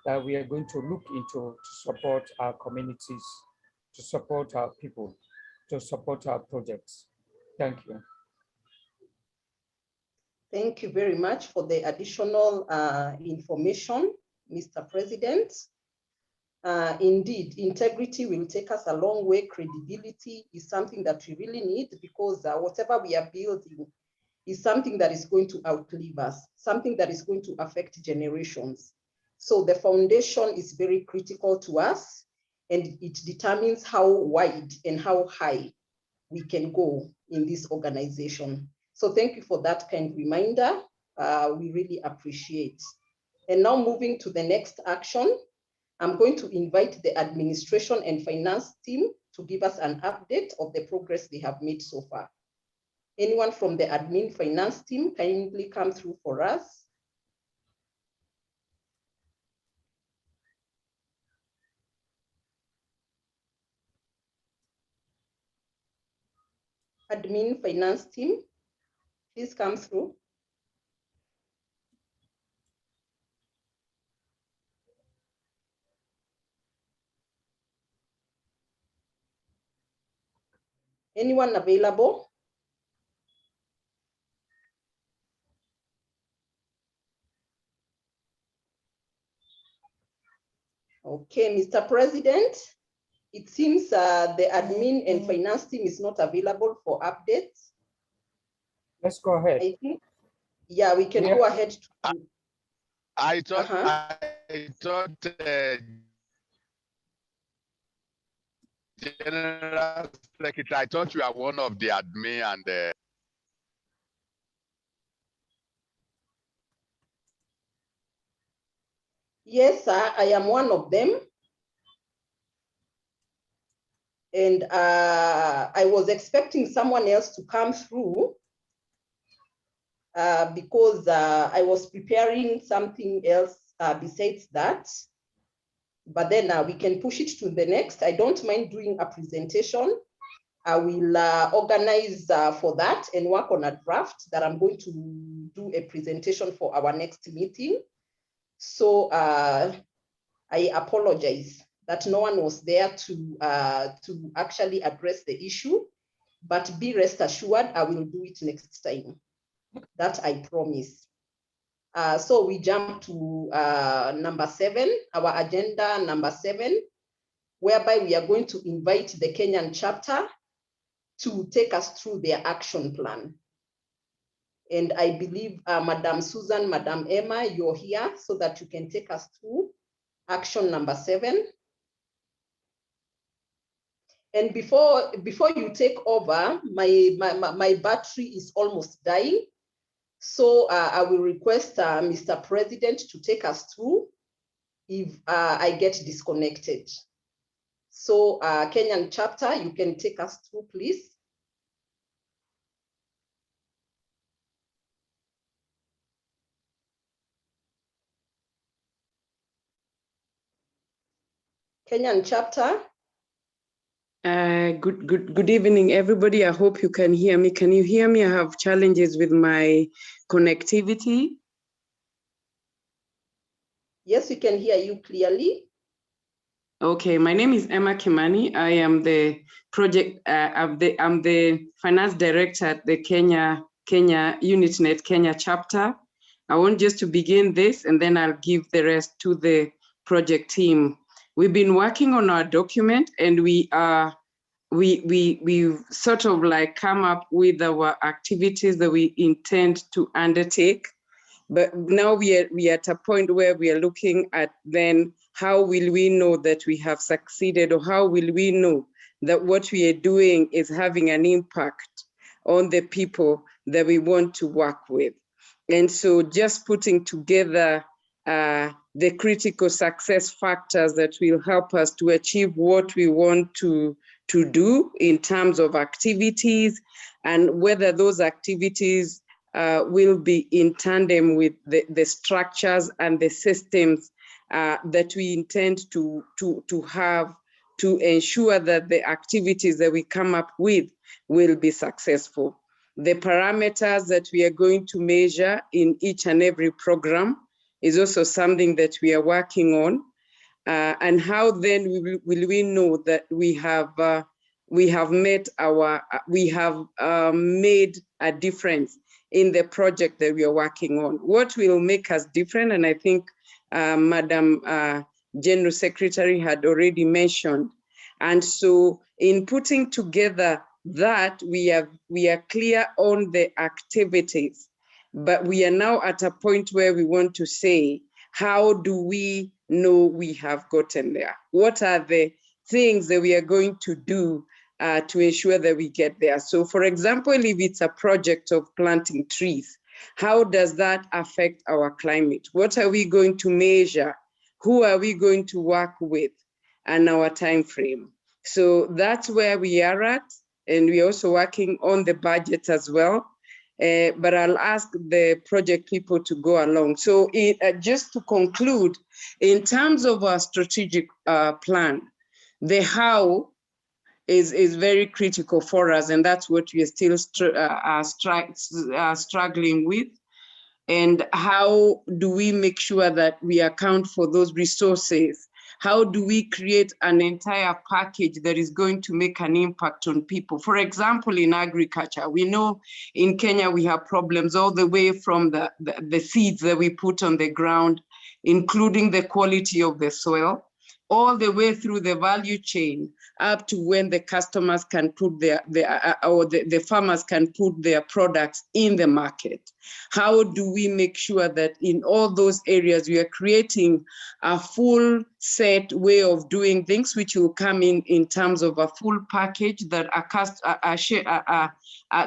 that we are going to look into to support our communities, to support our people, to support our projects. Thank you. Thank you very much for the additional information, Mr. President. Indeed, integrity will take us a long way. Credibility is something that we really need, because whatever we are building is something that is going to outlive us, something that is going to affect generations. So the foundation is very critical to us, and it determines how wide and how high we can go in this organization. So thank you for that kind reminder. We really appreciate. And now moving to the next action, I'm going to invite the administration and finance team to give us an update of the progress they have made so far. Anyone from the admin finance team kindly come through for us. Admin finance team, please come through. Anyone available? Okay, Mr. President, it seems the admin and finance team is not available for updates. Let's go ahead. I think, yeah, we can go ahead. I thought, General Secretary, I thought you are one of the admin and Yes, I am one of them. And I was expecting someone else to come through because I was preparing something else besides that. But then we can push it to the next. I don't mind doing a presentation. I will organize for that and work on a draft that I'm going to do a presentation for our next meeting. So I I apologize that no one was there to actually address the issue, but be rest assured, I will do it next time. That I promise. So we jump to number 7, our agenda number 7, whereby we are going to invite the Kenyan chapter to take us through their action plan. And I believe Madam Susan, Madam Emma, you're here so that you can take us through action number 7. And before you take over, my battery is almost dying. So I will request Mr. President to take us through if I get disconnected. So Kenyan chapter, you can take us through, please. Kenyan chapter. Good evening, everybody. I hope you can hear me. Can you hear me? I have challenges with my connectivity. Yes, we can hear you clearly. Okay, my name is Emma Kimani. I am the project, I'm the finance director at the Kenya UnityNet Kenya chapter. I want just to begin this and then I'll give the rest to the project team. We've been working on our document and we sort of like come up with our activities that we intend to undertake. But now we are at a point where we are looking at then how will we know that we have succeeded, or how will we know that what we are doing is having an impact on the people that we want to work with. And so just putting together the critical success factors that will help us to achieve what we want to do in terms of activities, and whether those activities will be in tandem with the structures and the systems that we intend to have to ensure that the activities that we come up with will be successful. The parameters that we are going to measure in each and every program is also something that we are working on. And how then will we know that we have met our, we have made a difference in the project that we are working on? What will make us different? And I think Madam General Secretary had already mentioned. And so in putting together that, we are clear on the activities, but we are now at a point where we want to say, how do we know we have gotten there? What are the things that we are going to do to ensure that we get there? So for example, if it's a project of planting trees, how does that affect our climate? What are we going to measure? Who are we going to work with? And our time frame. So that's where we are at. And we're also working on the budget as well. But I'll ask the project people to go along. So just to conclude, in terms of our strategic plan, the how is very critical for us, and that's what we are still struggling with. And how do we make sure that we account for those resources? How do we create an entire package that is going to make an impact on people? For example, in agriculture, we know in Kenya we have problems all the way from the seeds that we put on the ground, including the quality of the soil, all the way through the value chain up to when the customers can put the farmers can put their products in the market. How do we make sure that in all those areas we are creating a full set way of doing things, which will come in terms of a full package that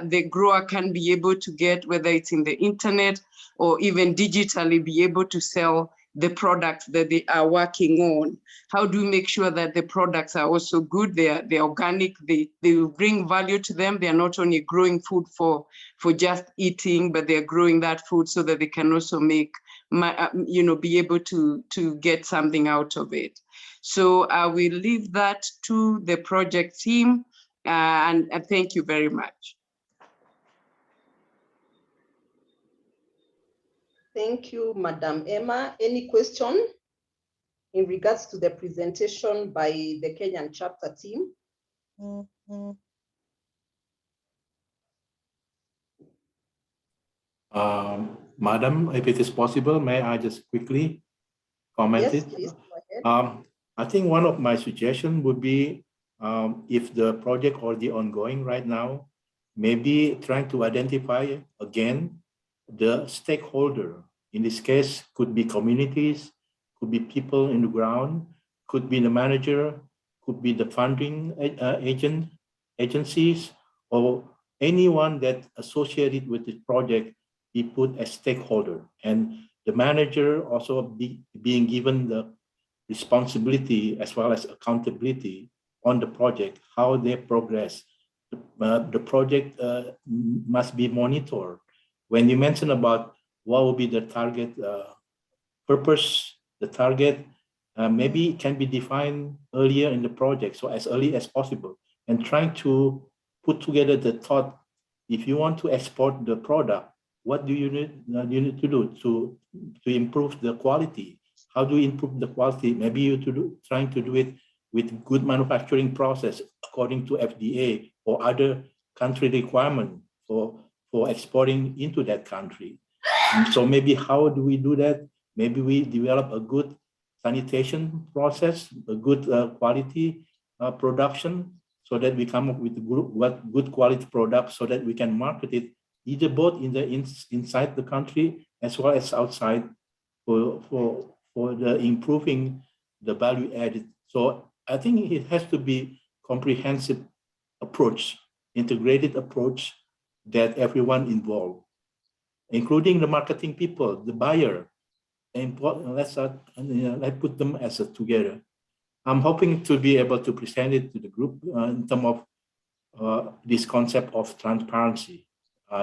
the grower can be able to get, whether it's in the internet or even digitally be able to sell the products that they are working on? How do we make sure that the products are also good, they're organic, they will bring value to them? They're not only growing food for just eating, but they're growing that food so that they can also make, be able to get something out of it. So I will leave that to the project team, and thank you very much. Thank you, Madam Emma. Any question in regards to the presentation by the Kenyan chapter team. Madam, if it is possible, may I just quickly comment Yes, it? please go ahead. I think one of my suggestions would be if the project already ongoing right now, maybe trying to identify again the stakeholder. In this case, could be communities, could be people in the ground, could be the manager, could be the funding agencies, or anyone that associated with this project be put as stakeholder. And the manager also being given the responsibility as well as accountability on the project, how they progress. The project must be monitored. When you mention about what will be the target purpose, the target, maybe it can be defined earlier in the project, so as early as possible, and trying to put together the thought, if you want to export the product, what do you need to do to improve the quality? How do you improve the quality? Maybe you're trying to do it with good manufacturing process according to FDA or other country requirement for exporting into that country. And so maybe how do we do that? Maybe we develop a good sanitation process, a good quality production, so that we come up with good quality products so that we can market it either both inside the country as well as outside for the improving the value added. So I think it has to be comprehensive approach, integrated approach that everyone involved, including the marketing people, the buyer. Let's put them as together. I'm hoping to be able to present it to the group in terms of this concept of transparency.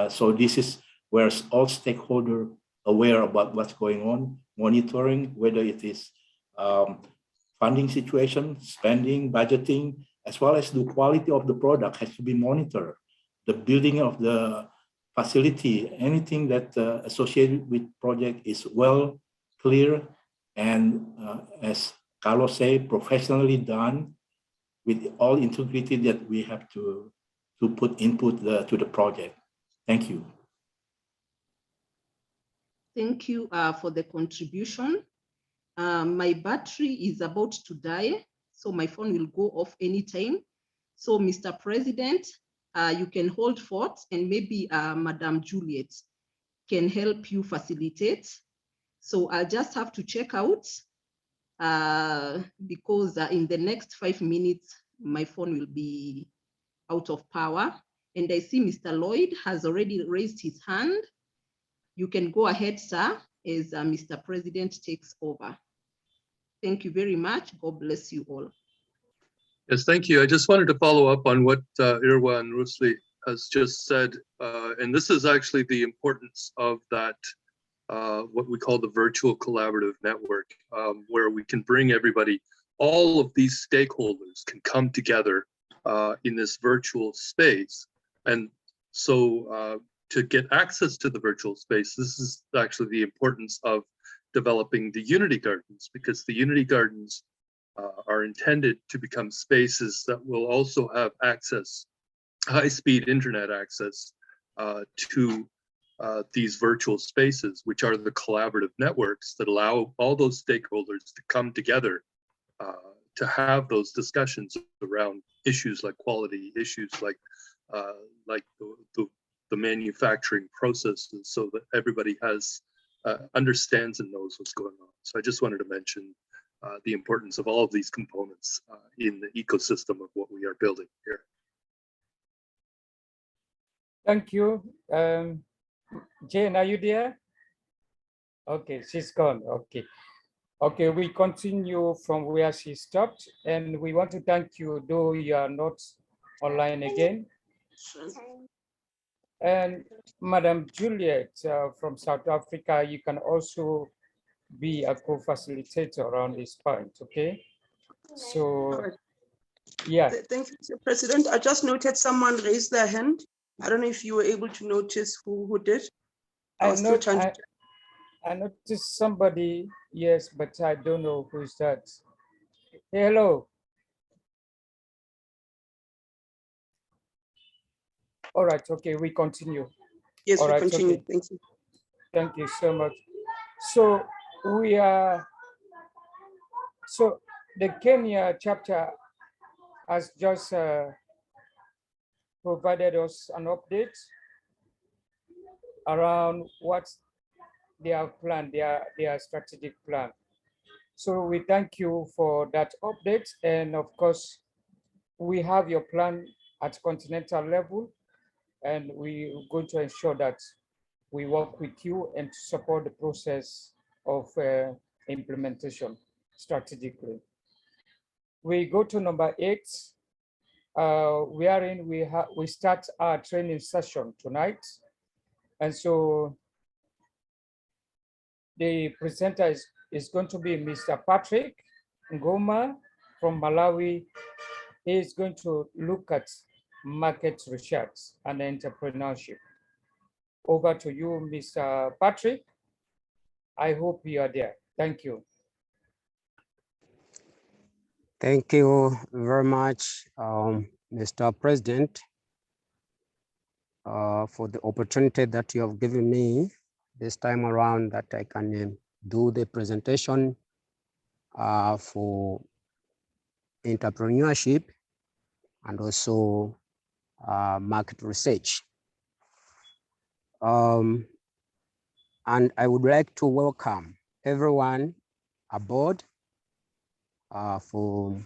So this is where all stakeholders aware about what's going on, monitoring whether it is funding situation, spending, budgeting, as well as the quality of the product has to be monitored. The building of the facility, anything that associated with project is well, clear, and as Carlos said, professionally done with all integrity that we have to put input to the project. Thank you. Thank you for the contribution. My battery is about to die, so my phone will go off anytime. So Mr. President, you can hold forth, and maybe Madam Juliet can help you facilitate. So I'll just have to check out because in the next 5 minutes, my phone will be out of power. And I see Mr. Lloyd has already raised his hand. You can go ahead, sir, as Mr. President takes over. Thank you very much. God bless you all. Yes, thank you. I just wanted to follow up on what Irwa and Rusli has just said. And this is actually the importance of that, what we call the virtual collaborative network, where we can bring everybody, all of these stakeholders can come together in this virtual space. And so to get access to the virtual space, this is actually the importance of developing the Unity Gardens, because the Unity Gardens are intended to become spaces that will also have access, high-speed internet access to these virtual spaces, which are the collaborative networks that allow all those stakeholders to come together to have those discussions around issues like quality, issues like the manufacturing processes, so that everybody has understands and knows what's going on. So I just wanted to mention the importance of all of these components in the ecosystem of what we are building here. Thank you. Jane, are you there? Okay, she's gone. Okay. Okay, we continue from where she stopped, and we want to thank you, though you are not online again. And Madam Juliet from South Africa, you can also be a co-facilitator around this point, okay? So, yeah. Thank you, Mr. President. I just noted someone raised their hand. I don't know if you were able to notice who did. I noticed somebody, yes, but I don't know who is that. Hello. All right, okay, we continue. Yes, All we right, continue. okay. Thank you. Thank you so much. So we are, so the Kenya chapter has just provided us an update around what they have planned, their strategic plan. So we thank you for that update. And of course, we have your plan at continental level, and we're going to ensure that we work with you and support the process of implementation strategically. We go to number 8, wherein we start our training session tonight. And so the presenter is going to be Mr. Patrick Ngoma from Malawi. He is going to look at market research and entrepreneurship. Over to you, Mr. Patrick. I hope you are there. Thank you. Thank you very much, Mr. President, for the opportunity that you have given me this time around that I can do the presentation for entrepreneurship and also market research. And I would like to welcome everyone aboard for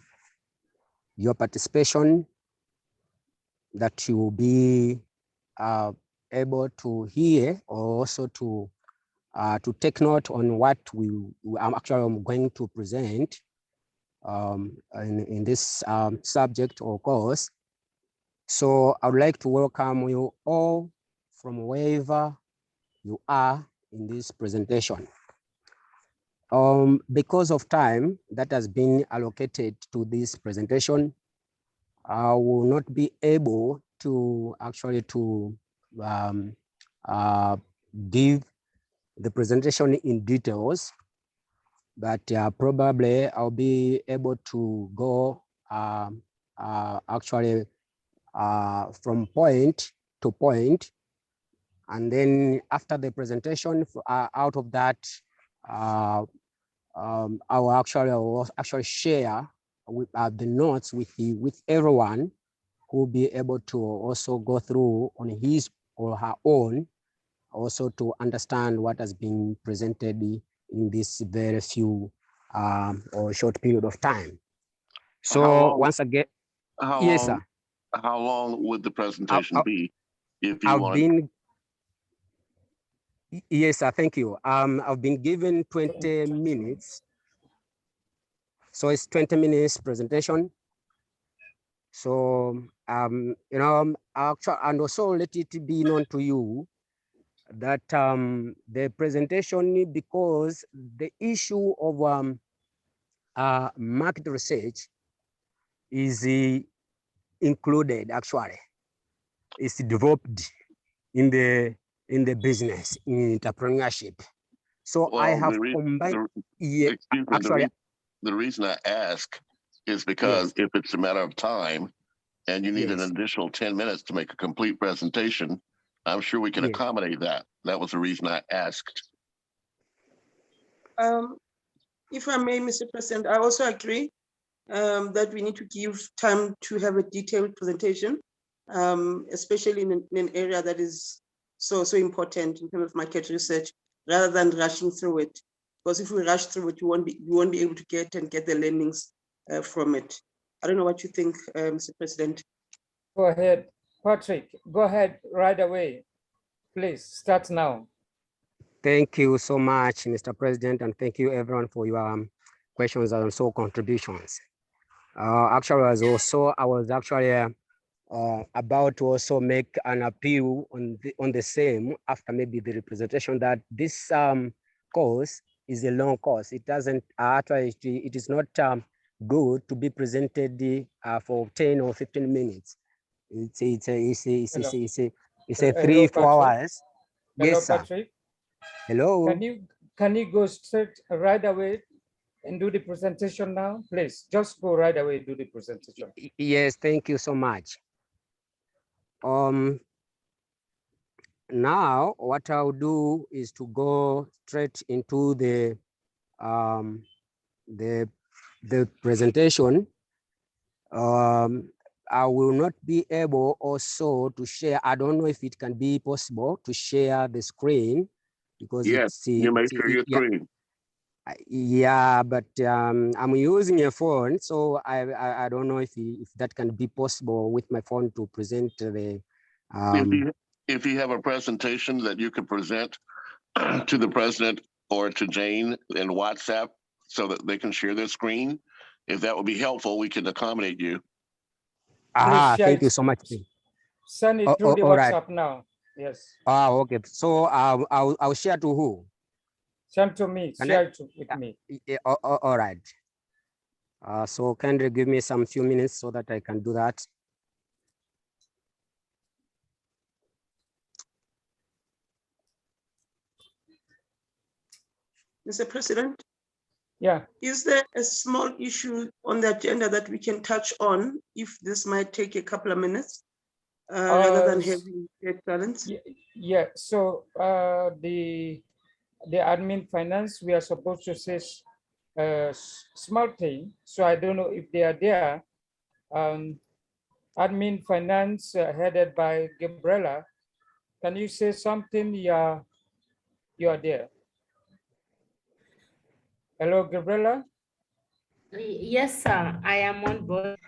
your participation, that you will be able to hear or also to take note on what I'm actually going to present in this subject or course. So I would like to welcome you all from wherever you are in this presentation. Because of time that has been allocated to this presentation, I will not be able to actually give the presentation in details, but probably I'll be able to go actually from point to point, and then after the presentation, out of that, I will actually share with, the notes with everyone who will be able to also go through on his or her own, also to understand what has been presented in this very few or short period of time. So once again, yes, sir. How long would the presentation be if you want? Yes, sir, thank you. I've been given 20 minutes. So it's 20 minutes presentation. So, you know, actually, and also let it be known to you that the presentation, because the issue of market research is included, actually, is developed in the business, in entrepreneurship. So well, I have combined, the reason I ask is because if it's a matter of time and you need an additional 10 minutes to make a complete presentation, I'm sure we can accommodate that. That was the reason I asked. If I may, Mr. President, I also agree that we need to give time to have a detailed presentation, especially in an area that is so important in terms of market research, rather than rushing through it. Because if we rush through it, you won't be able to get the learnings from it. I don't know what you think, Mr. President. Go ahead, Patrick. Go ahead right away. Please start now. Thank you so much, Mr. President, and thank you everyone for your questions and also contributions. Actually, I was actually about to also make an appeal on the same after maybe the representation that this course is a long course. It doesn't actually, it is not good to be presented for 10 or 15 minutes. It's a 3-4 hours. Hello, Yes, sir. Patrick. Hello. Can you go straight right away and do the presentation now? Please, just go right away, do the presentation. Yes, thank you so much. Now, what I'll do is to go straight into the presentation. I will not be able also to share. I don't know if it can be possible to share the screen because yes, you make sure your screen. Yeah, but I'm using a phone, so I don't know if that can be possible with my phone to present the. If you have a presentation that you can present to the president or to Jane in WhatsApp so that they can share their screen, if that would be helpful, we can accommodate you. Thank you so much. Send it through the WhatsApp now. Yes. Okay. So I'll share to who? Send to me. Share it with me. All right. So kindly give me some few minutes so that I can do that. Mr. President? Yeah. Is there a small issue on the agenda that we can touch on if this might take a couple of minutes rather than having a balance? Yeah, so the admin finance, we are supposed to say small thing. So I don't know if they are there. Admin finance headed by Gabriela. Can you say something? You are there. Hello, Gabriela? Yes, sir. I am on board.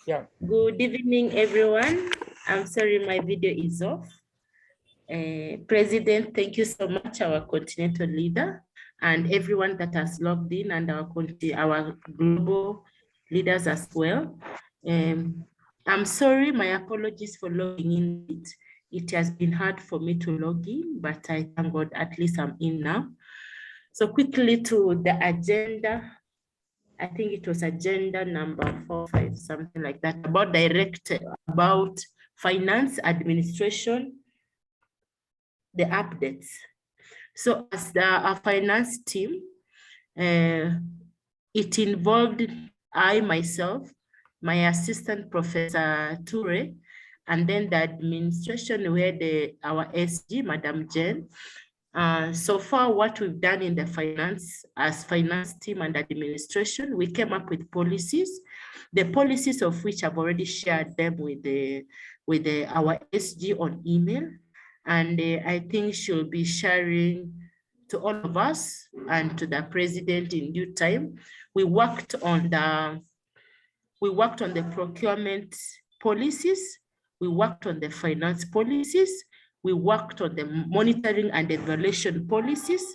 Yeah. Good evening, everyone. I'm sorry my video is off. President, thank you so much, our continental leader, and everyone that has logged in, and our global leaders as well. I'm sorry, my apologies for logging in. It has been hard for me to log in, but I thank God at least I'm in now. So quickly to the agenda. I think it was agenda number 4, 5, something like that, about finance administration, the updates. So as our finance team, it involved myself, my assistant, Professor Toure, and then the administration where our SG, Madam Jen. So far, what we've done in the finance team and administration, we came up with policies, the policies of which I've already shared them with our SG on email. And I think she'll be sharing to all of us and to the president in due time. We worked on the procurement policies. We worked on the finance policies. We worked on the monitoring and evaluation policies,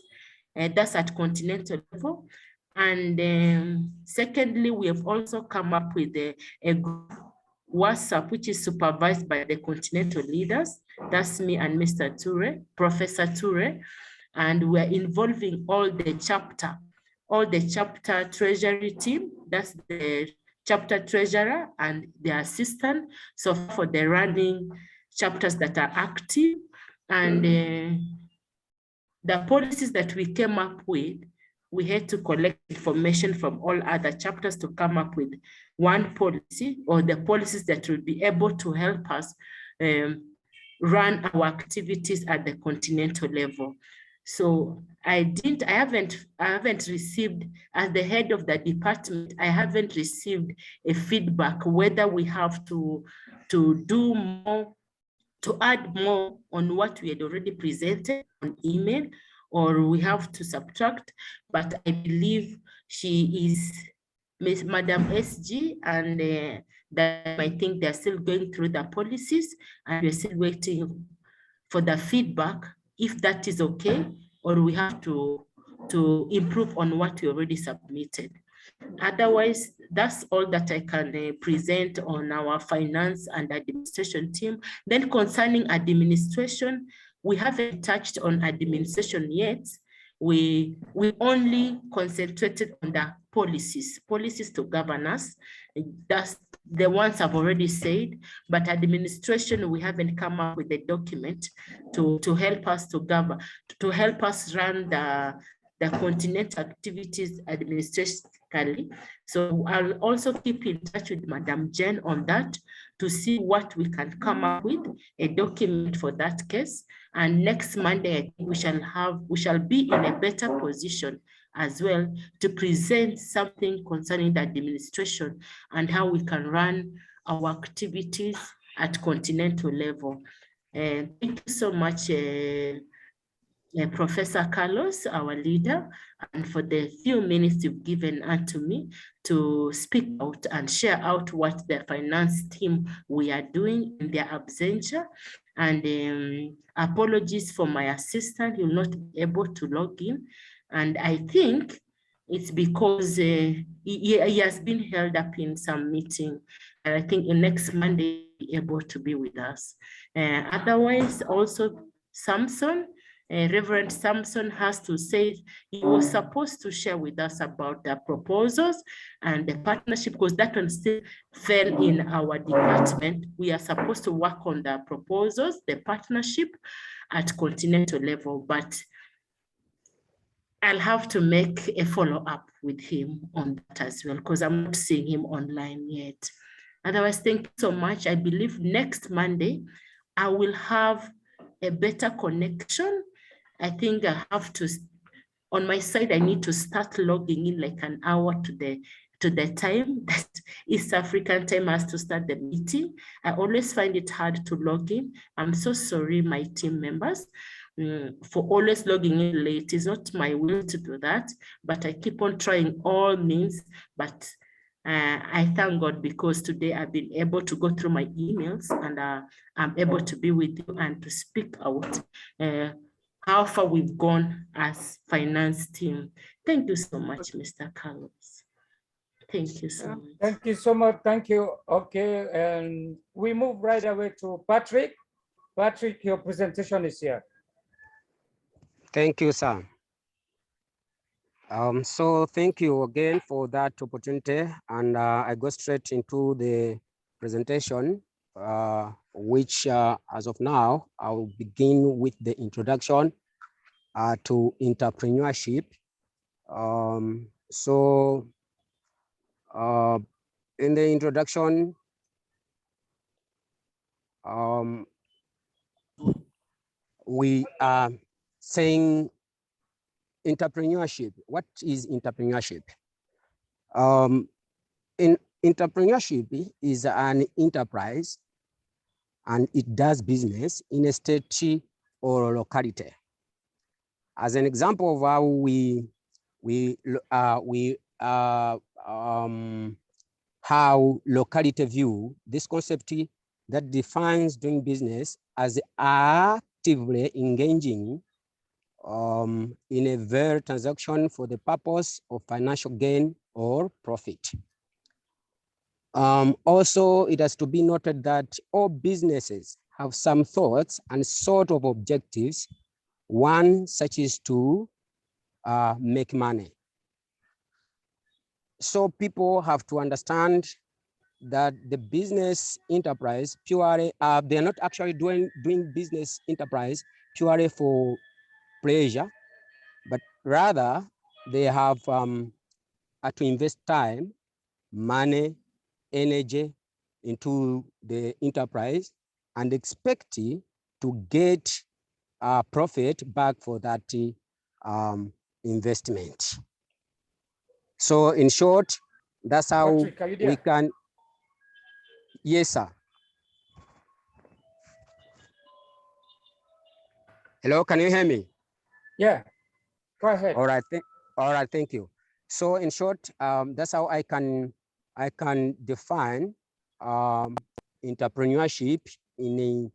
and that's at continental level. And secondly, we have also come up with a group WhatsApp, which is supervised by the continental leaders. That's me and Mr. Toure, Professor Toure, and we're involving all the chapter treasury team. That's the chapter treasurer and the assistant. So for the running chapters that are active, and the policies that we came up with, we had to collect information from all other chapters to come up with one policy, or the policies that will be able to help us run our activities at the continental level. So I haven't received, as the head of the department, I haven't received a feedback whether we have to do more, to add more on what we had already presented on email, or we have to subtract. But I believe she is Madam SG, and that I think they're still going through the policies, and we're still waiting for the feedback, if that is okay, or we have to improve on what we already submitted. Otherwise, that's all that I can present on our finance and administration team. Then concerning administration, we haven't touched on administration yet. we only concentrated on the policies to govern us. That's the ones I've already said, but administration, we haven't come up with a document to help us to govern, to help us run the continental activities administratively. So I'll also keep in touch with Madam Jen on that to see what we can come up with, a document for that case. And next Monday, I think we shall be in a better position as well to present something concerning the administration and how we can run our activities at continental level. Thank you so much, Professor Carlos, our leader, and for the few minutes you've given unto me to speak out and share out what the finance team we are doing in their absentia. And apologies for my assistant, he will not be able to log in. And I think it's because he has been held up in some meeting. And I think next Monday, he'll be able to be with us. Otherwise, also Samson, Reverend Samson has to say he was supposed to share with us about the proposals and the partnership, because that one still fell in our department. We are supposed to work on the proposals, the partnership at continental level, but I'll have to make a follow-up with him on that as well, because I'm not seeing him online yet. Otherwise, thank you so much. I believe next Monday, I will have a better connection. I think I have to, on my side, I need to start logging in like an hour to the time that East African time has to start the meeting. I always find it hard to log in. I'm so sorry, my team members, for always logging in late. It's not my will to do that, but I keep on trying all means. But I thank God because today I've been able to go through my emails and I'm able to be with you and to speak out how far we've gone as finance team. Thank you so much, Mr. Carlos. Thank you so much. Thank you so much. Thank you. Okay, and we move right away to Patrick. Patrick, your presentation is here. Thank you, sir. So thank you again for that opportunity. And I go straight into the presentation, which as of now, I'll begin with the introduction to entrepreneurship. In the introduction, we are saying entrepreneurship. What is entrepreneurship? Entrepreneurship is an enterprise and it does business in a state or locality. As an example of how locality view this concept that defines doing business as actively engaging in a very transaction for the purpose of financial gain or profit. Also, it has to be noted that all businesses have some thoughts and sort of objectives. One such is to make money. So people have to understand that the business enterprise purely, they're not actually doing business enterprise purely for pleasure, but rather they have to invest time, money, energy into the enterprise and expect to get profit back for that investment. So in short, that's how Patrick, we can. Yes, sir. Hello, can you hear me? Yeah, go ahead. All right, thank you. So in short, that's how I can define entrepreneurship in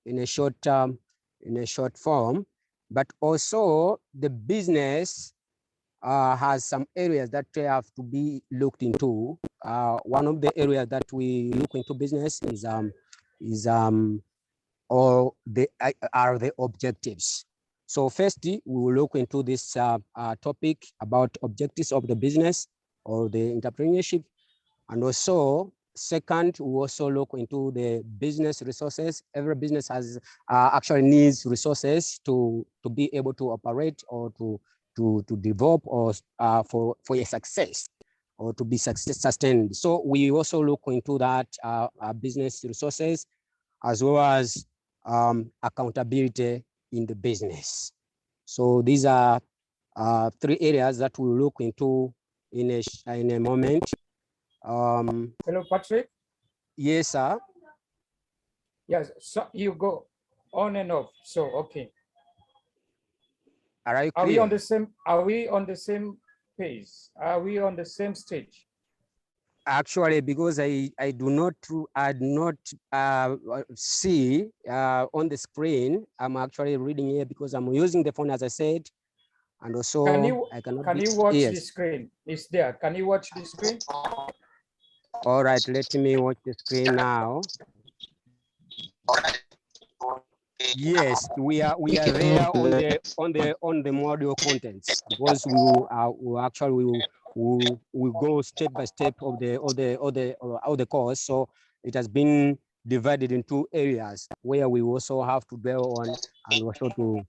a short form, but also the business has some areas that have to be looked into. One of the areas that we look into business are the objectives. So first, we will look into this topic about objectives of the business or the entrepreneurship. And also, second, we also look into the business resources. Every business has actually needs resources to be able to operate or to develop or for a success or to be sustained. So we also look into that business resources as well as accountability in the business. So these are 3 areas that we'll look into in a moment. Hello, Patrick. Yes, sir. Yes, so you go on and off. So okay. Are you clear? Are we on the same? Are we on the same page? Are we on the same stage? Actually, because I do not see on the screen. I'm actually reading here because I'm using the phone, as I said, and also I cannot. Can you watch the screen? It's there. Can you watch the screen? All right, let me watch the screen now. Yes, we are there on the module contents because we go step by step of the course. So it has been divided in 2 areas where we also have to dwell on and also to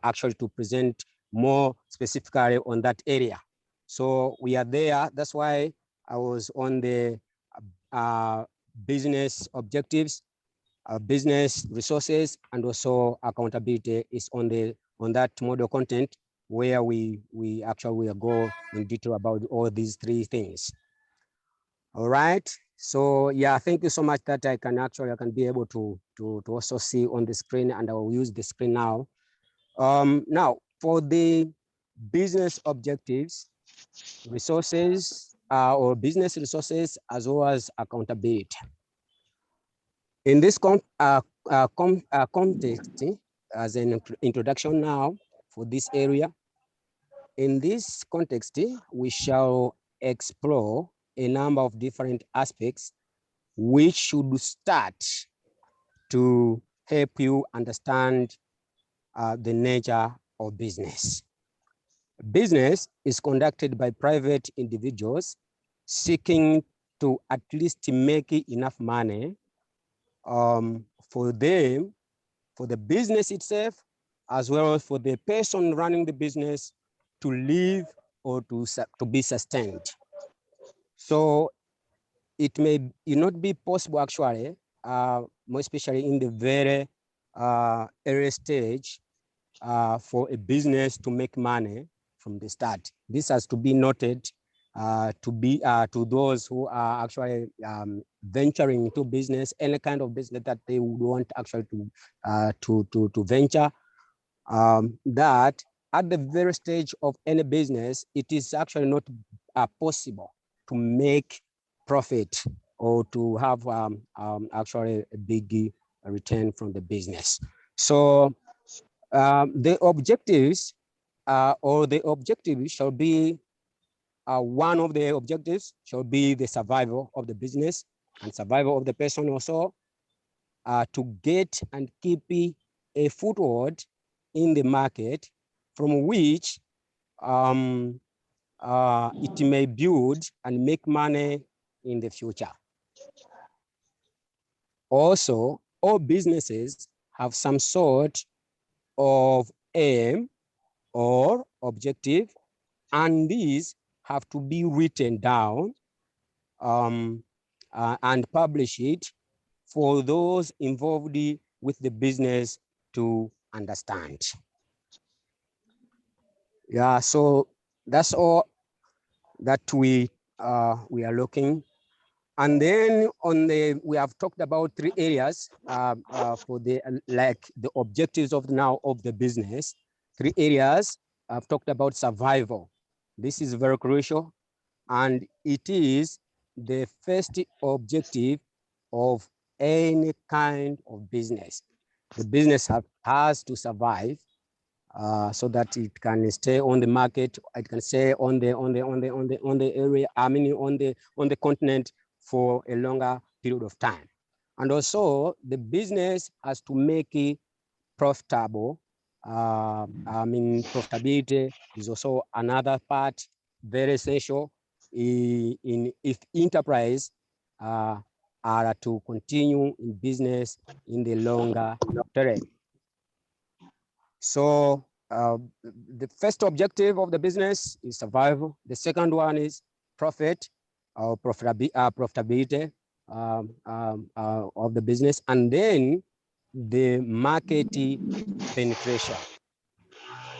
actually to present more specifically on that area. So we are there. That's why I was on the business objectives, business resources, and also accountability is on that model content where we actually will go in detail about all these 3 things. All right. So yeah, thank you so much that I can be able to also see on the screen, and I will use the screen now. Now for the business objectives, resources or business resources as well as accountability. In this context, as an introduction now for this area, in this context, we shall explore a number of different aspects which should start to help you understand the nature of business. Business is conducted by private individuals seeking to at least make enough money for them, for the business itself, as well as for the person running the business to live or to be sustained. So it may not be possible actually, more especially in the very early stage, for a business to make money from the start. This has to be noted to those who are actually venturing into business, any kind of business that they would want actually to venture, that at the very stage of any business, it is actually not possible to make profit or to have actually a big return from the business. So the objectives or the objective shall be one of the objectives shall be the survival of the business and survival of the person also, to get and keep a foothold in the market from which it may build and make money in the future. Also, all businesses have some sort of aim or objective, and these have to be written down and publish it for those involved with the business to understand. Yeah, so that's all that we are looking. And then we have talked about 3 areas for the objectives of the business. 3 areas. I've talked about survival. This is very crucial, and it is the first objective of any kind of business. The business has to survive so that it can stay on the market. It can stay on the area. I mean, on the continent for a longer period of time. And also, the business has to make profitable. Profitability is also another part, very essential if enterprise are to continue in business in the longer term. So the first objective of the business is survival. The second one is profit or profitability of the business, and then the market penetration.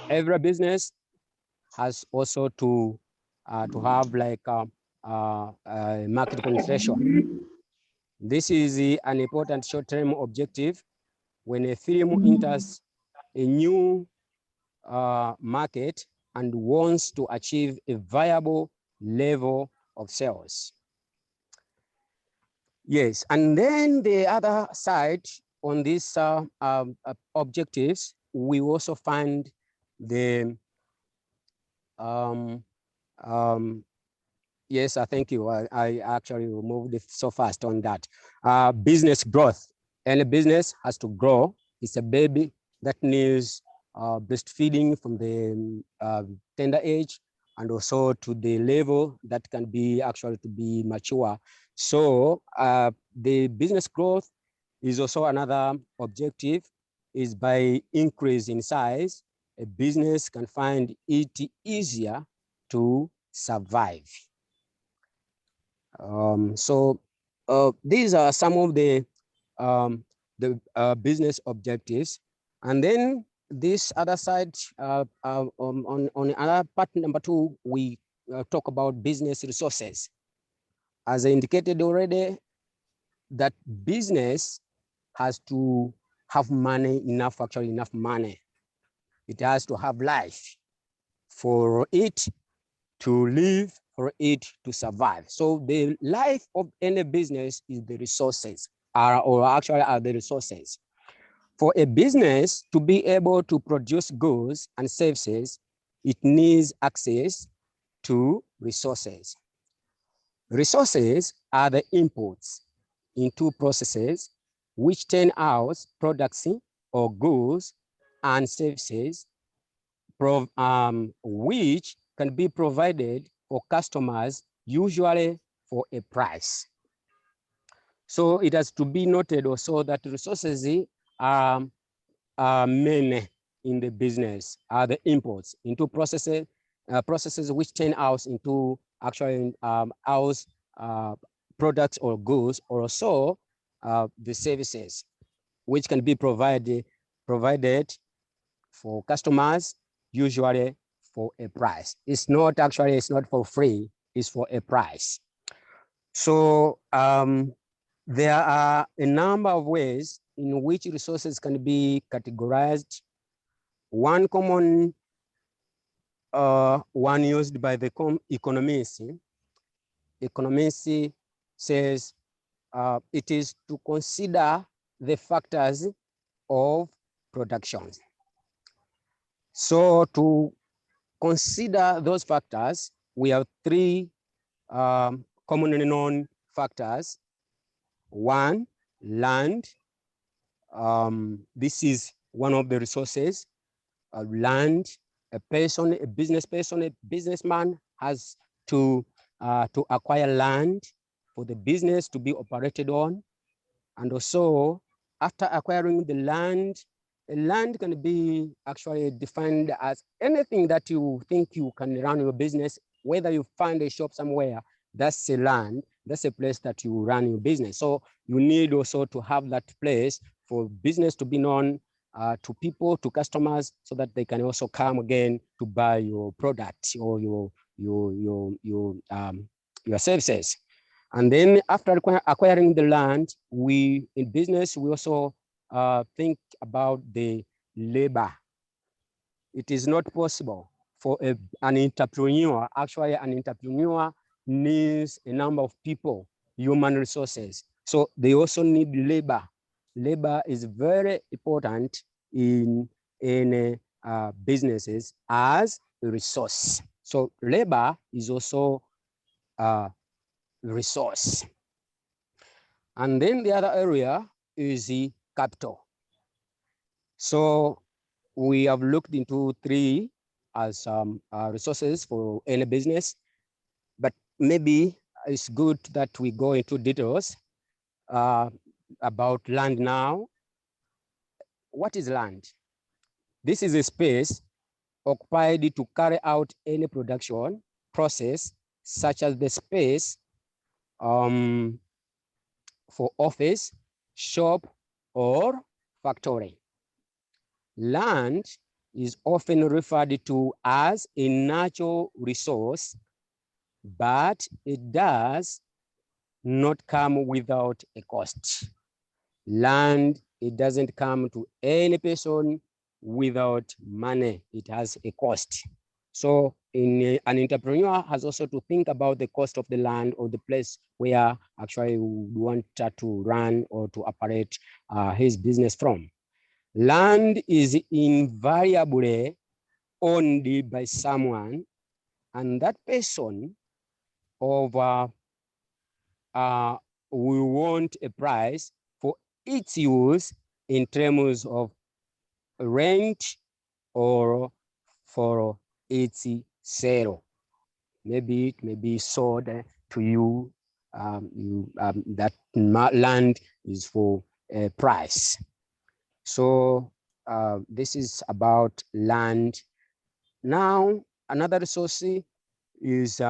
Every business has also to have like market penetration. This is an important short-term objective. When a firm enters a new market and wants to achieve a viable level of sales. Yes, and then the other side on these objectives, we also find the yes, thank you. I actually moved it so fast on that. Business growth. Any business has to grow. It's a baby that needs breastfeeding from the tender age and also to the level that can be actually to be mature. So the business growth is also another objective. Is by increase in size, a business can find it easier to survive. So these are some of the business objectives. And then this other side, on another part number 2, we talk about business resources. As I indicated already, that business has to have money, enough money. It has to have life for it to live, for it to survive. So the life of any business is the resources, or actually are the resources. For a business to be able to produce goods and services, it needs access to resources. Resources are the inputs into processes which turn out products or goods and services which can be provided for customers, usually for a price. So it has to be noted also that resources are many in the business, are the inputs into processes, processes which turn out into actually products or goods, or also the services which can be provided for customers, usually for a price. It's not for free, it's for a price. So there are a number of ways in which resources can be categorized. One common one used by the economists. Economists says it is to consider the factors of production. So to consider those factors, we have 3 commonly known factors. One, land. This is one of the resources. Land. A person, a business person, a businessman has to acquire land for the business to be operated on. And also, after acquiring the land can be actually defined as anything that you think you can run your business, whether you find a shop somewhere, that's a land, that's a place that you run your business. So you need also to have that place for business to be known to people, to customers, so that they can also come again to buy your product or your services. And then after acquiring the land, in business, we also think about the labor. It is not possible for an entrepreneur. Actually, an entrepreneur needs a number of people, human resources. So they also need labor. Labor is very important in businesses as a resource. So labor is also a resource. And then the other area is the capital. So we have looked into three as resources for any business, but maybe it's good that we go into details about land now. What is land? This is a space occupied to carry out any production process, such as the space for office, shop, or factory. Land is often referred to as a natural resource, but it does not come without a cost. Land, it doesn't come to any person without money. It has a cost. So an entrepreneur has also to think about the cost of the land or the place where actually we want to run or to operate his business from. Land is invariably owned by someone, and that person will want a price for its use in terms of rent or for its sale. Maybe it may be sold to you. That land is for a price. So this is about land. Now, another resource is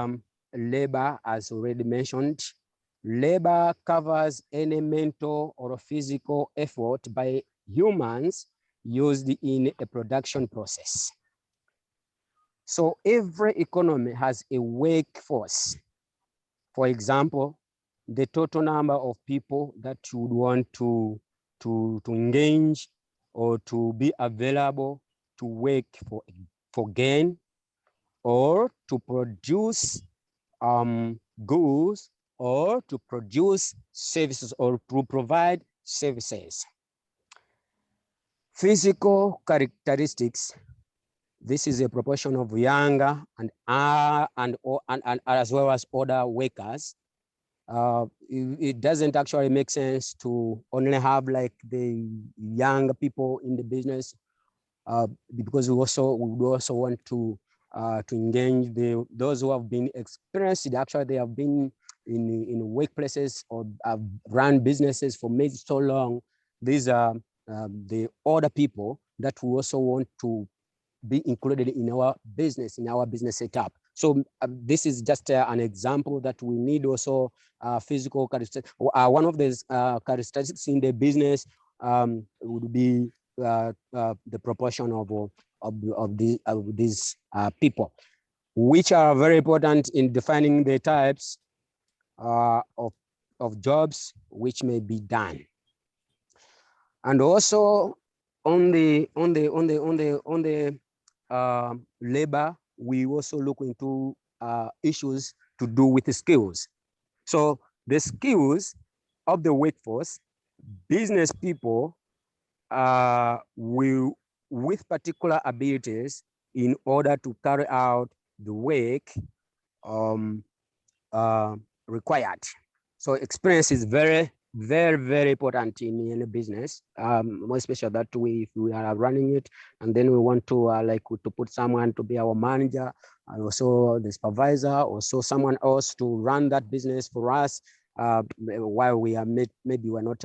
labor, as already mentioned. Labor covers any mental or physical effort by humans used in a production process. So every economy has a workforce. For example, the total number of people that you would want to engage or to be available to work for gain or to produce goods or to produce services or to provide services. Physical characteristics. This is a proportion of younger and as well as older workers. It doesn't actually make sense to only have like the young people in the business because we would also want to engage those who have been experienced. Actually, they have been in workplaces or have run businesses for maybe so long. These are the older people that we also want to be included in our business setup. So this is just an example that we need also physical characteristics. One of these characteristics in the business would be the proportion of these people, which are very important in defining the types of jobs which may be done. And also on the labor, we also look into issues to do with the skills. So the skills of the workforce, business people will with particular abilities in order to carry out the work required. So experience is very, very important in any business, more especially that if we are running it, and then we want to to put someone to be our manager, and also the supervisor, also someone else to run that business for us, while we are maybe we are not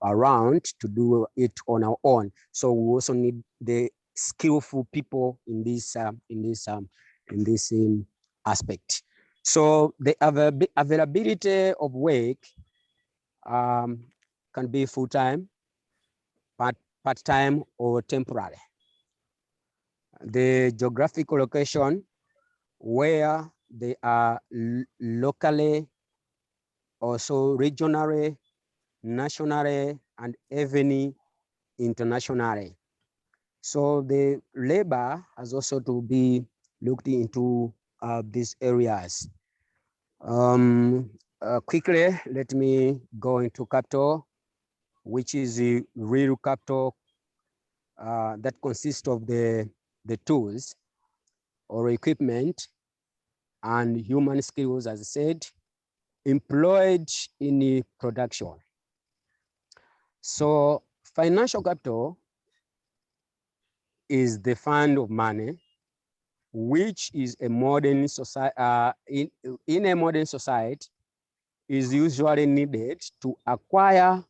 around to do it on our own. So we also need the skillful people in this aspect. So the availability of work can be full-time, part-time, or temporary. The geographical location where they are locally, also regionally, nationally, and even internationally. So the labor has also to be looked into these areas. Quickly, let me go into capital, which is the real capital that consists of the tools or equipment and human skills, as I said, employed in the production. So Financial capital is the fund of money, which is a modern society, in a modern society, is usually needed to acquire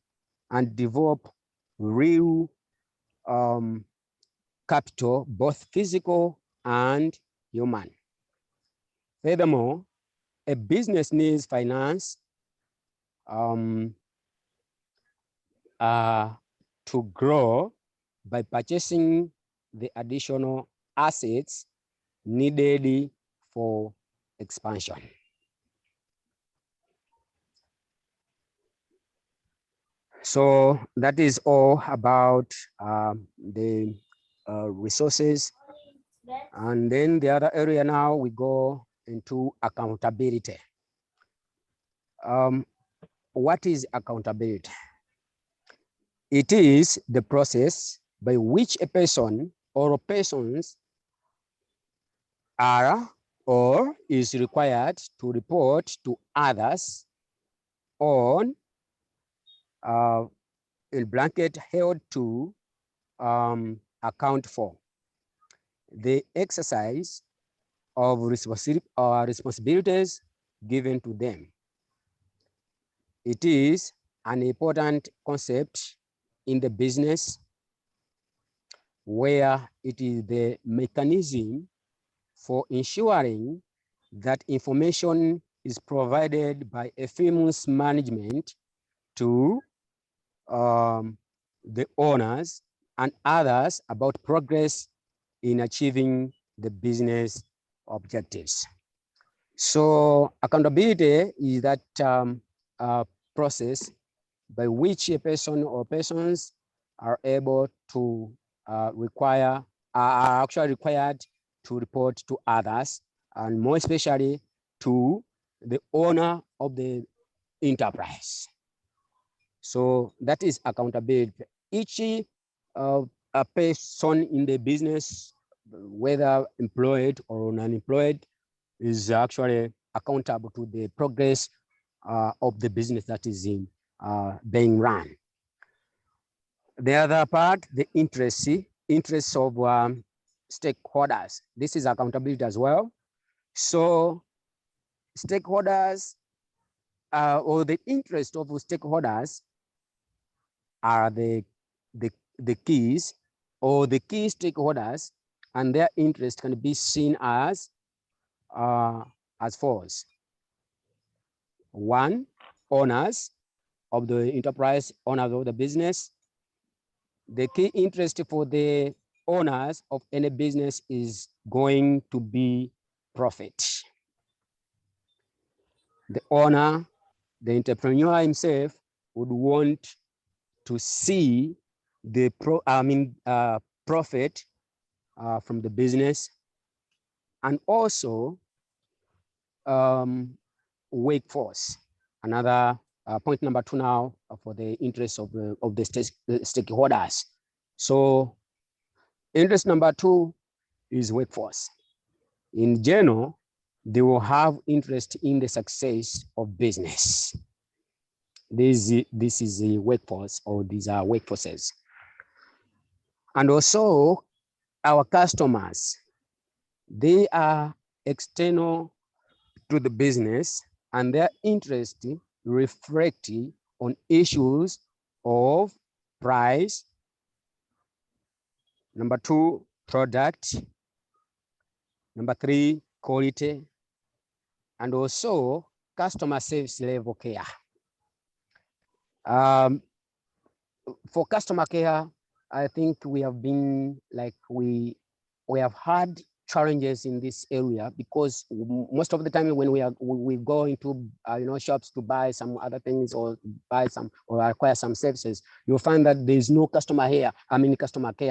and develop real capital, both physical and human. Furthermore, a business needs finance to grow by purchasing the additional assets needed for expansion. So that is all about the resources. And then the other area now we go into accountability. What is accountability? It is the process by which a person or persons are or is required to report to others on a blanket held to account for the exercise of responsibilities given to them. It is an important concept in the business where it is the mechanism for ensuring that information is provided by a firm's management to the owners and others about progress in achieving the business objectives. So accountability is that process by which a person or persons are able to are actually required to report to others, and more especially to the owner of the enterprise. So that is accountability. Each a person in the business, whether employed or unemployed, is actually accountable to the progress of the business that is being run. The other part, the interests of stakeholders. This is accountability as well. So stakeholders or the interest of stakeholders are the keys, or the key stakeholders, and their interest can be seen as follows. One, owners of the enterprise, owners of the business. The key interest for the owners of any business is going to be profit. The owner, the entrepreneur himself, would want to see the profit from the business, and also workforce. Another point number 2 now for the interest of the stakeholders. So interest number 2 is workforce. In general, they will have interest in the success of business. This is a workforce, or these are workforces. And also our customers, they are external to the business, and their interest reflect on issues of price. Number 2, product. Number 3, quality, and also customer service level care. For customer care, I think we have been like, we have had challenges in this area, because most of the time when we go into shops to buy some other things, or buy some or acquire some services, you'll find that there's no customer care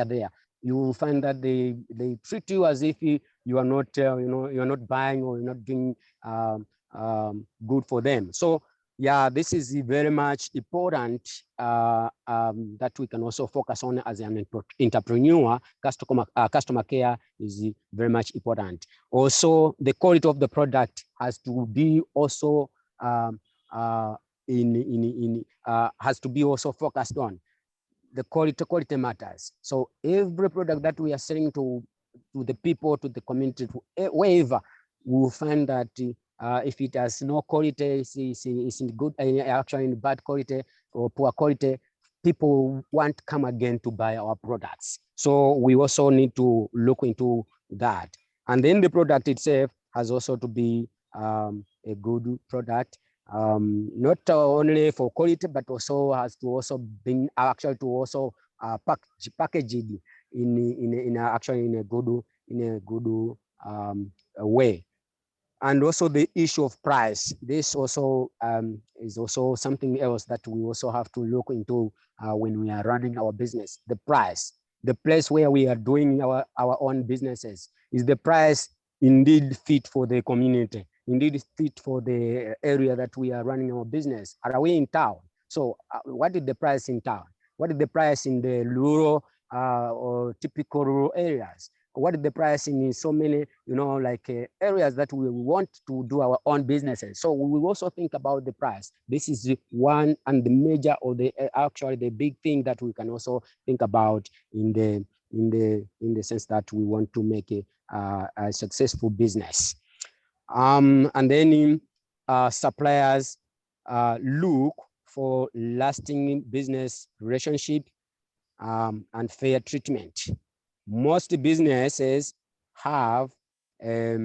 there. You will find that they treat you as if you are not you're not buying, or you're not doing good for them. So yeah, this is very much important that we can also focus on as an entrepreneur. Customer care is very much important. Also, the quality of the product has to be also has to be also focused on. the quality matters. So every product that we are selling to the people, to the community, to wherever, we will find that if it has no quality, it's in good, actually in bad quality or poor quality, people won't come again to buy our products. So we also need to look into that. And then the product itself has also to be a good product, not only for quality, but also has to also be actually to also package it in a good way. And also the issue of price. This also is also something else that we also have to look into when we are running our business. The price, the place where we are doing our own businesses, is the price indeed fit for the community, indeed fit for the area that we are running our business? Are we in town? So what is the price in town? What is the price in the rural or typical rural areas? What is the price in so many, areas that we want to do our own businesses? So we will also think about the price. This is the one and the major, or actually the big thing that we can also think about in the sense that we want to make a successful business. And then suppliers look for lasting business relationship and fair treatment. Most businesses have a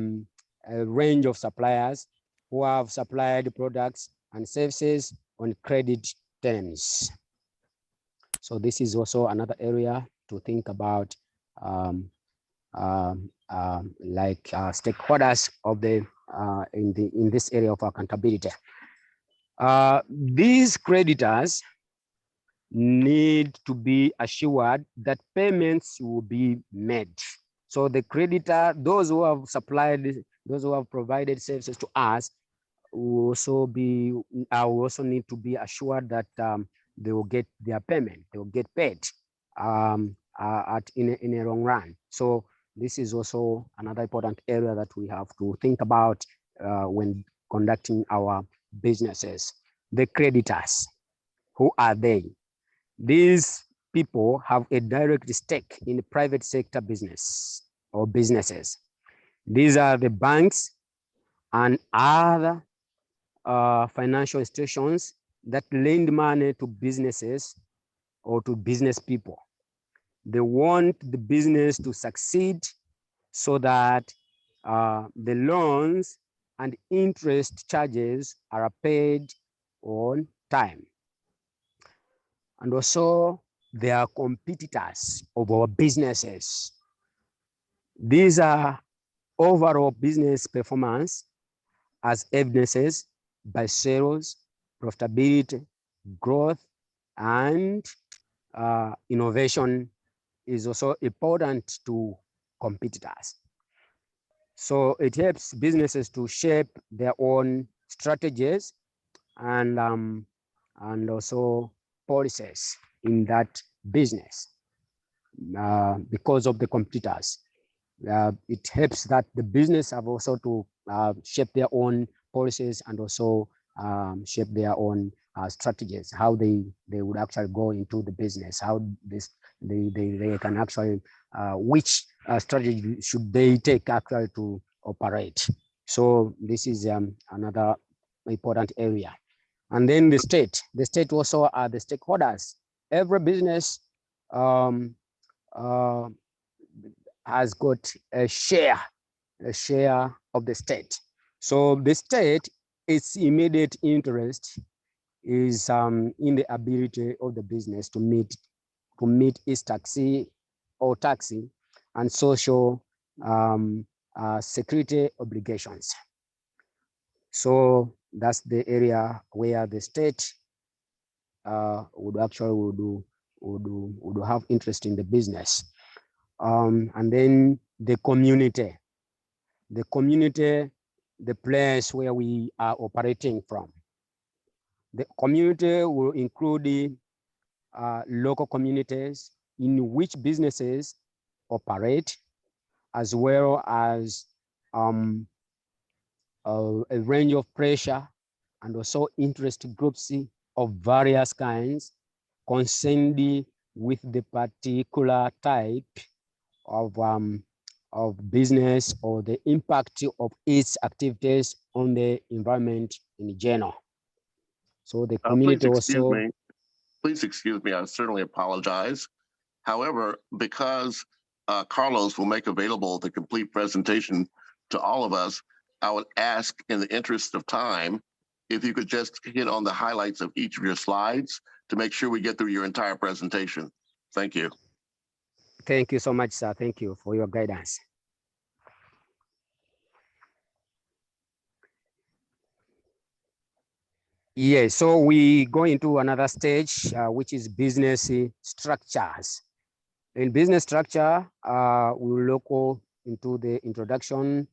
range of suppliers who have supplied products and services on credit terms. So this is also another area to think about, stakeholders of the in this area of accountability. These creditors need to be assured that payments will be made. So the creditor, those who have provided services to us, will also need to be assured that they will get their payment, they will get paid in a long run. So this is also another important area that we have to think about when conducting our businesses. The creditors, who are they? These people have a direct stake in the private sector business or businesses. These are the banks and other financial institutions that lend money to businesses or to business people. They want the business to succeed so that the loans and interest charges are paid on time. And also, they are competitors of our businesses. These are overall business performance as evidences by sales, profitability, growth, and innovation is also important to competitors. So it helps businesses to shape their own strategies and also policies in that business because of the competitors. It helps that the business have also to shape their own policies and also shape their own strategies, how they would actually go into the business, how they can actually, which strategy should they take actually to operate. So this is another important area. And then the state also are the stakeholders. Every business has got a share of the state. So the state, its immediate interest is in the ability of the business to meet its tax and social security obligations. So that's the area where the state would have interest in the business. And then the community, the place where we are operating from. The community will include the local communities in which businesses operate, as well as a range of pressure and also interest groups of various kinds concerned with the particular type of business or the impact of its activities on the environment in general. So the community also. Please excuse me, I certainly apologize. However, because Carlos will make available the complete presentation to all of us, I would ask, in the interest of time, if you could just hit on the highlights of each of your slides to make sure we get through your entire presentation. Thank you. Thank you so much, sir. Thank you for your guidance. Yeah, so we go into another stage, which is business structures. In business structure, we will look into the introduction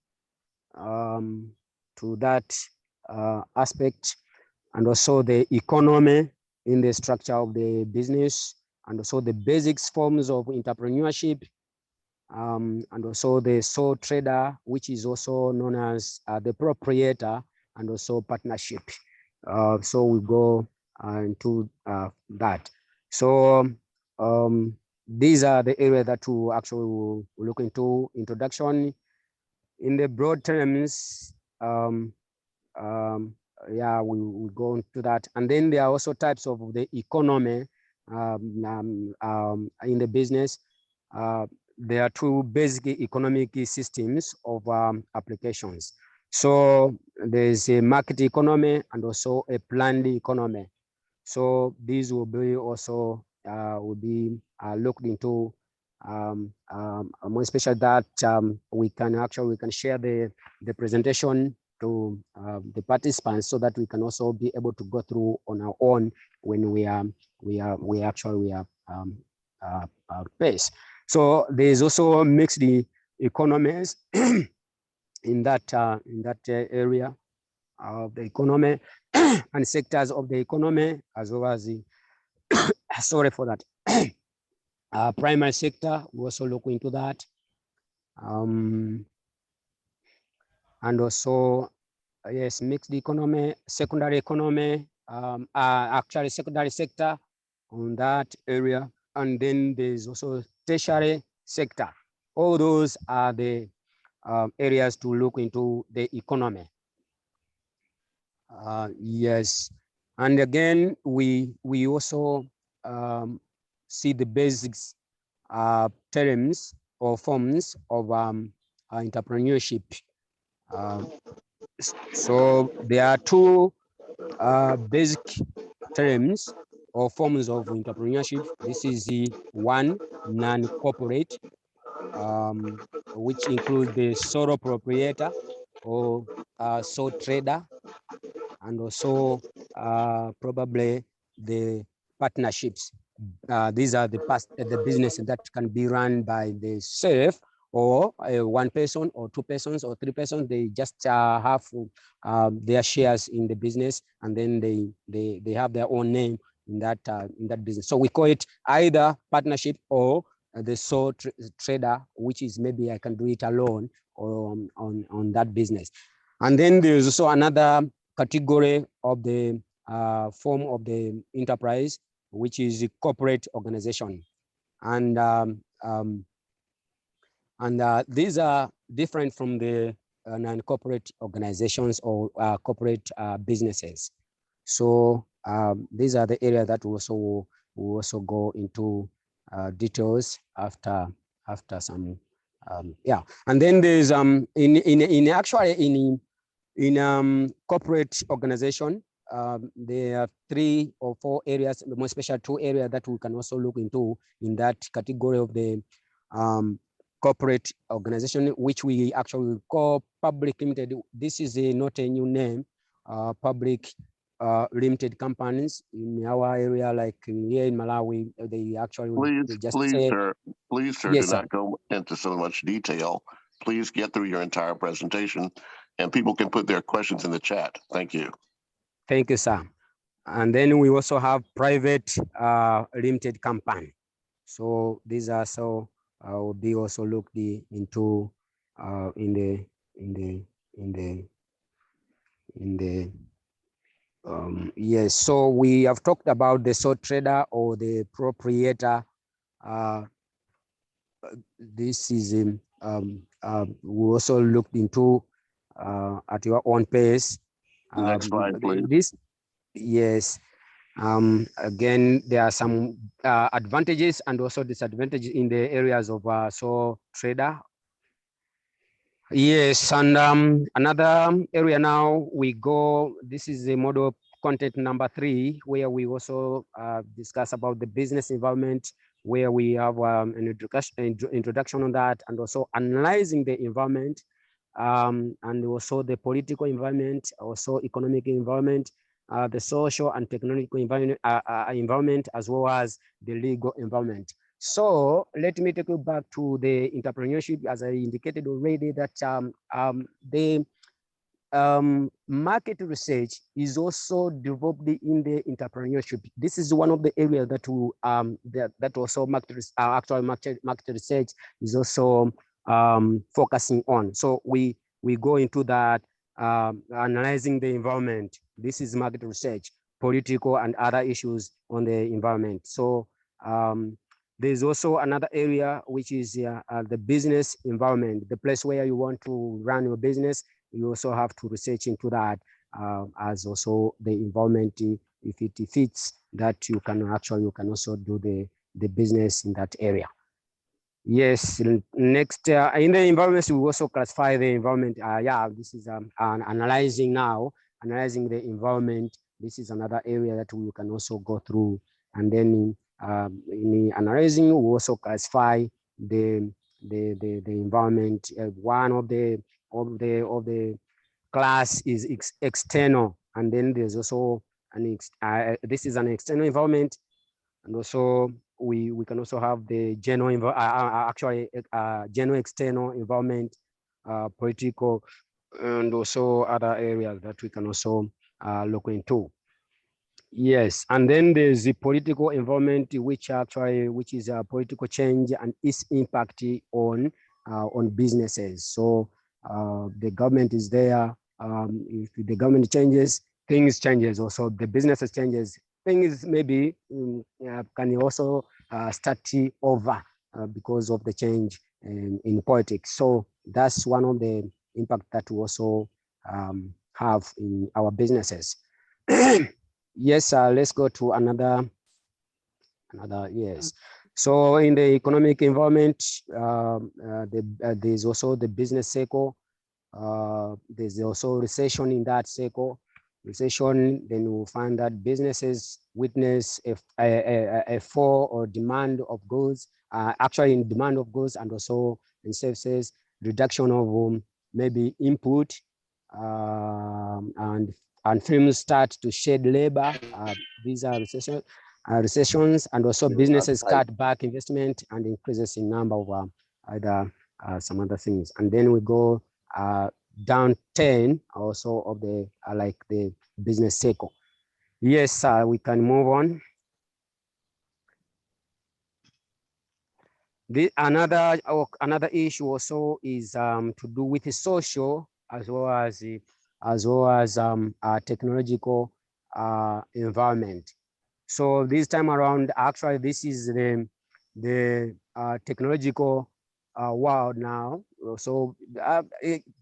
to that aspect, and also the economy in the structure of the business, and also the basics forms of entrepreneurship, and also the sole trader, which is also known as the proprietor, and also partnership. So we go into that. So these are the areas that we actually will look into. Introduction in the broad terms. Yeah, we go into that. And then there are also types of the economy in the business. There are two basic economic systems of applications. So there's a market economy and also a planned economy. So these will be also looked into, more especially that we can share the presentation to the participants so that we can also be able to go through on our own when we actually pace. So there's also mixed economies in that area of the economy and sectors of the economy, as well as the sorry for that primary sector. We also look into that, and also yes, mixed economy, secondary economy, actually secondary sector on that area, and then there's also tertiary sector. All those are the areas to look into the economy. Yes, and again, we also see the basics terms or forms of entrepreneurship. So there are two basic terms or forms of entrepreneurship. This is the one, non-corporate, which includes the sole proprietor or sole trader, and also probably the partnerships. These are the business that can be run by the self, or one person or two persons or three persons. They just have their shares in the business, and then they have their own name in that business. So we call it either partnership or the sole trader, which is maybe I can do it alone or on that business. And then there's also another category of the form of the enterprise, which is the corporate organization. And these are different from the non-corporate organizations or corporate businesses. So these are the areas that we also go into details after some yeah. And then there's in corporate organization, there are 3 or 4 areas, more special 2 areas that we can also look into in that category of the corporate organization, which we actually call public limited. This is not a new name, public limited companies in our area, like here in Malawi. They actually please, sir, yes, do not go into so much detail. Please get through your entire presentation, and people can put their questions in the chat. Thank you. Thank you, sir. And then we also have private limited company. So these are will be also looked into yes. So we have talked about the sole trader or the proprietor this is we also looked into at your own pace. Next slide, please. This, yes. Again, there are some advantages and also disadvantages in the areas of sole trader. Yes, and another area now we go, this is the model content number 3, where we also discuss about the business environment, where we have an introduction on that, and also analyzing the environment, and also the political environment, also economic environment, the social and technological environment, as well as the legal environment. So let me take you back to the entrepreneurship, as I indicated already, that the market research is also developed in the entrepreneurship. This is one of the areas that that also actual market research is also focusing on. So we go into that, analyzing the environment. This is market research, political and other issues on the environment. So there's also another area, which is the business environment, the place where you want to run your business. You also have to research into that, as also the environment, if it fits that you can also do the business in that area. Yes, next, in the environment, we also classify the environment. This is analyzing the environment. This is another area that we can also go through. And then in analyzing, we also classify the environment. One of the class is external, and then there's also this is an external environment, and also we can also have the general general external environment, political, and also other areas that we can also look into. Yes, and then there's the political environment, which is a political change and its impact on businesses. So the government is there. If the government changes, things changes. Also, the businesses changes. Things maybe can also start over because of the change in politics. So that's one of the impact that we also have in our businesses. Yes, let's go to another. Yes. So in the economic environment, there's also the business cycle. There's also recession in that cycle. Recession, then we'll find that businesses witness a fall or demand of goods, actually in demand of goods, and also in services, reduction of maybe input, and firms start to shed labor. These are recessions, and also businesses cut back investment and increases in number of some other things. And then we go down 10 also of the like the business cycle. Yes, we can move on. Another issue also is to do with the social as well as technological environment. So this time around, actually, this is the technological world now. So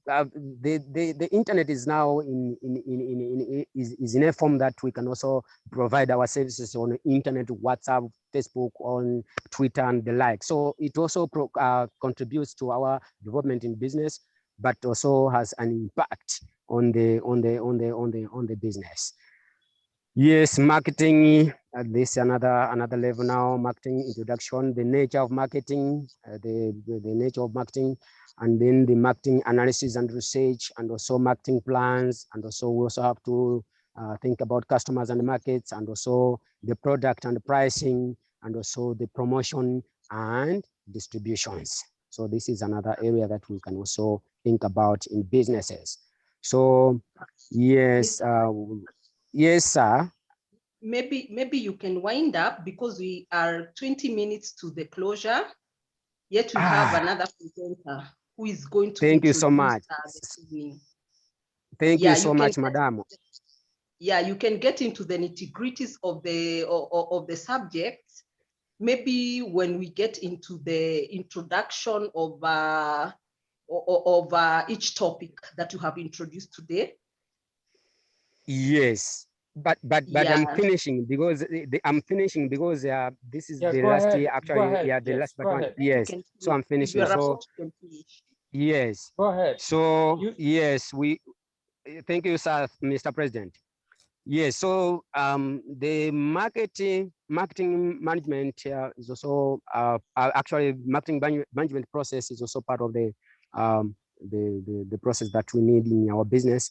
the internet is now is in a form that we can also provide our services on the internet, WhatsApp, Facebook, on Twitter, and the like. So it also contributes to our development in business, but also has an impact on the business. Yes, marketing. This another level now. Marketing introduction, the nature of marketing, the nature of marketing, and then the marketing analysis and research, and also marketing plans, and also we also have to think about customers and markets, and also the product and the pricing, and also the promotion and distributions. So this is another area that we can also think about in businesses. So yes, yes, sir. Maybe you can wind up, because we are 20 minutes to the closure. Yet we have another presenter who is going to. Thank you so much. Thank you so much, madam. Yeah, you can get into the nitty-gritties of the subject, maybe when we get into the introduction of each topic that you have introduced today. Yes, but Yeah. I'm finishing because I'm finishing because this is the go last ahead, year go actually. ahead, Yeah, the yes, last but go one. ahead. Yes, so I'm If finishing. you're So about to finish. yes, go ahead. So yes, we thank you, sir, Mr. President. Yes, so the marketing management is also actually management process is also part of the process that we need in our business.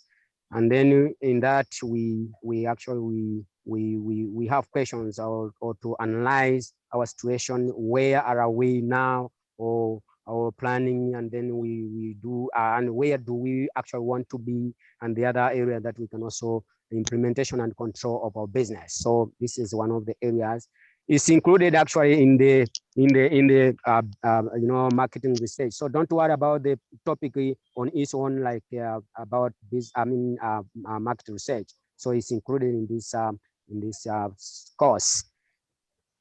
And then in that we actually we have questions or to analyze our situation, where are we now, or our planning, and then we do and where do we actually want to be, and the other area that we can also implementation and control of our business. So this is one of the areas. It's included actually in the marketing research. So don't worry about the topic on its own, like about this. Market research. So it's included in this course.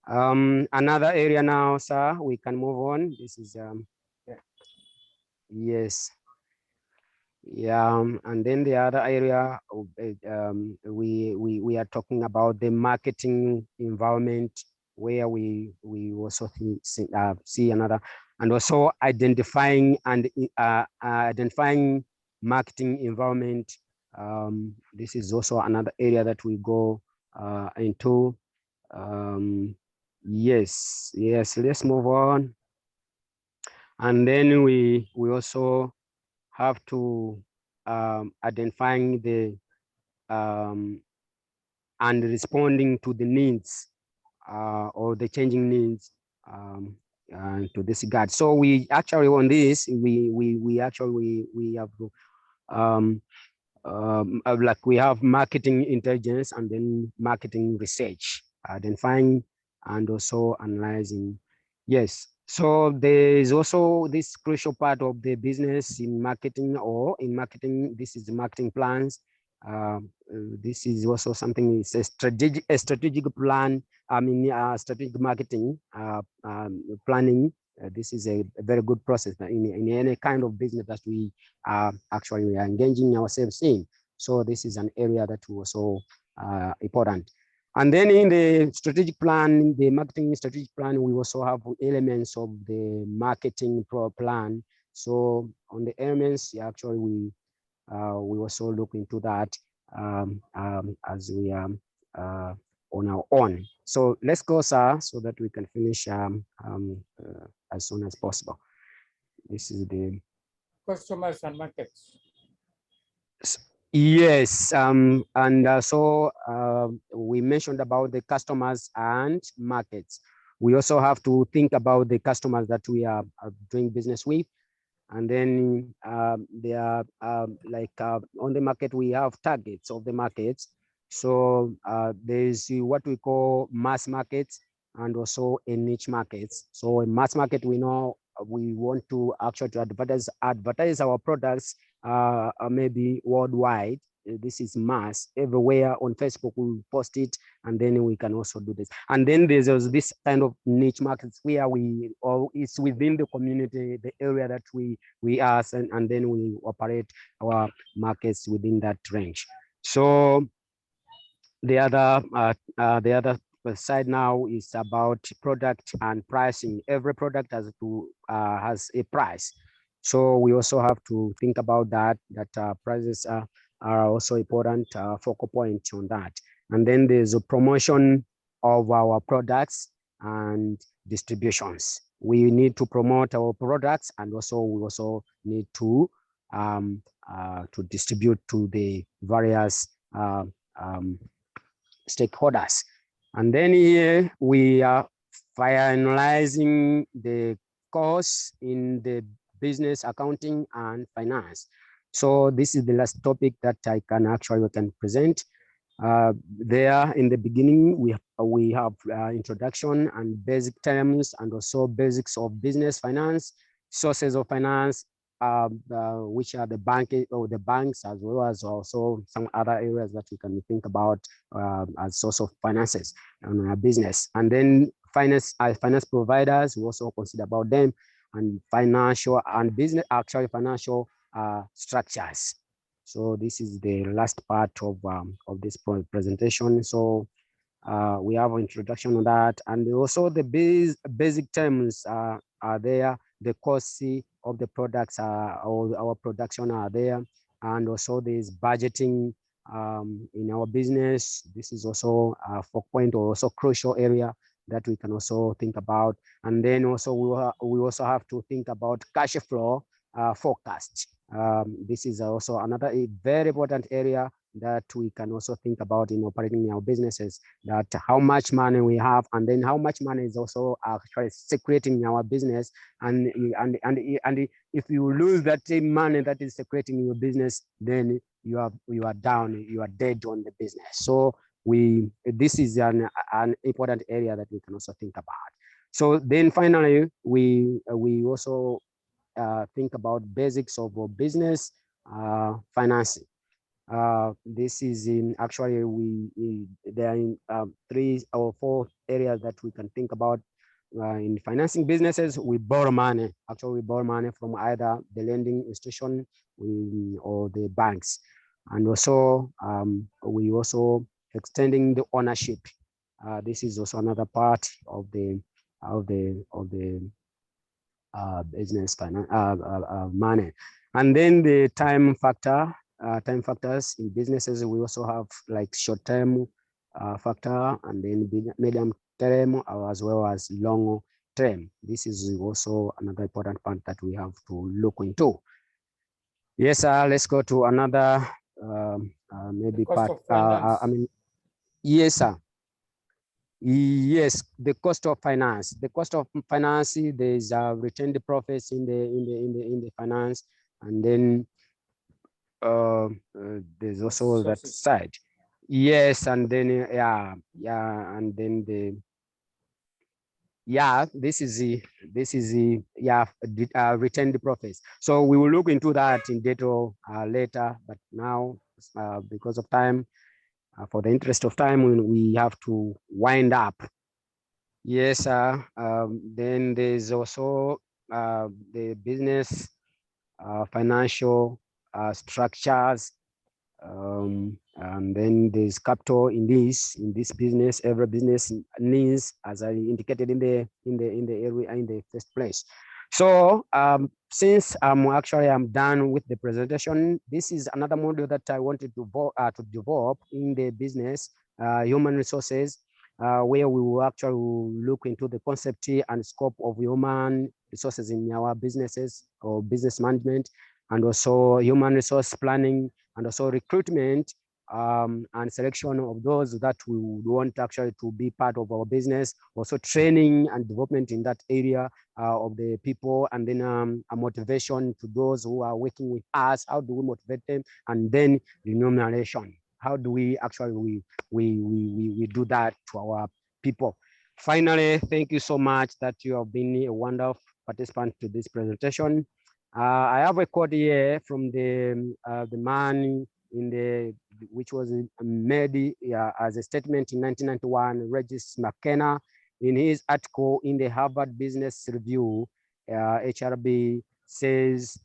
Another area now, sir, we can move on. This is yes. Yeah, and then the other area we are talking about the marketing environment, where we also see another, and also identifying marketing environment. This is also another area that we go into. Yes, let's move on. And then we also have to identifying the and responding to the needs or the changing needs to this regard. So we actually on this we have like we have marketing intelligence and then marketing research, identifying and also analyzing. Yes. So there is also this crucial part of the business in marketing, or in marketing, this is the marketing plans. This is also something, it's a strategic plan. Strategic marketing planning. This is a very good process in any kind of business that we actually are engaging ourselves in. So this is an area that was so important. And then in the strategic plan, the marketing strategic plan, we also have elements of the marketing plan. So on the elements, actually we also look into that as we are on our own. So let's go, sir, so that we can finish as soon as possible. This is the customers and markets. Yes, so we mentioned about the customers and markets. We also have to think about the customers that we are doing business with. And then they are like on the market, we have targets of the markets. So there's what we call mass markets and also a niche markets. So in mass market, we know we want to actually advertise our products maybe worldwide. This is mass. Everywhere on Facebook, we post it, and then we can also do this. And then there's this kind of niche markets where it's within the community, the area that we are, and then we operate our markets within that range. So the other side now is about product and pricing. Every product has a price. So we also have to think about that prices are also important focal point on that. And then there's a promotion of our products and distributions. We need to promote our products, and also we also need to distribute to the various stakeholders. And then here we are finalizing the course in the business accounting and finance. So this is the last topic that I can present. There in the beginning, we have introduction and basic terms, and also basics of business finance, sources of finance, which are the banks, as well as also some other areas that we can think about as source of finances on our business. And then finance providers. We also consider about them, and financial and business, actually financial structures. So this is the last part of this presentation. So we have an introduction on that, and also the basic terms are there. The cost of the products or our production are there, and also there's budgeting in our business. This is also a 4-point or also crucial area that we can also think about. And then also we also have to think about cash flow forecast. This is also another very important area that we can also think about in operating our businesses, that how much money we have, and then how much money is also actually circulating in our business. And if you lose that money that is circulating in your business, then you are down, you are dead on the business. So this is an important area that we can also think about. So then finally, we also think about basics of business financing. This is in actually there are in 3 or 4 areas that we can think about. In financing businesses, we borrow money. Actually, we borrow money from either the lending institution or the banks, and also we also extending the ownership. This is also another part of the business money. And then the time factors in businesses, we also have like short-term factor, and then medium term, as well as long term. This is also another important part that we have to look into. Yes, let's go to another maybe part. Yes, sir. Yes, the cost of finance. The cost of finance, there is retained profits in the finance, and then there's also that side. Yes, and then and then this is the retained profits. So we will look into that in detail later, but now because of time, for the interest of time, we have to wind up. Yes, then there's also the business financial structures, and then there's capital in this business. Every business needs, as I indicated in the first place. So since I'm done with the presentation, this is another module that I wanted to develop in the business human resources, where we will actually look into the concept and scope of human resources in our businesses or business management, and also human resource planning, and also recruitment and selection of those that we would want actually to be part of our business, also training and development in that area of the people, and then a motivation to those who are working with us. How do we motivate them? And then remuneration. How do we actually we do that to our people? Finally, thank you so much that you have been a wonderful participant to this presentation. I have a quote here from the man which was made as a statement in 1991, Regis McKenna, in his article in the Harvard Business Review. HRB says,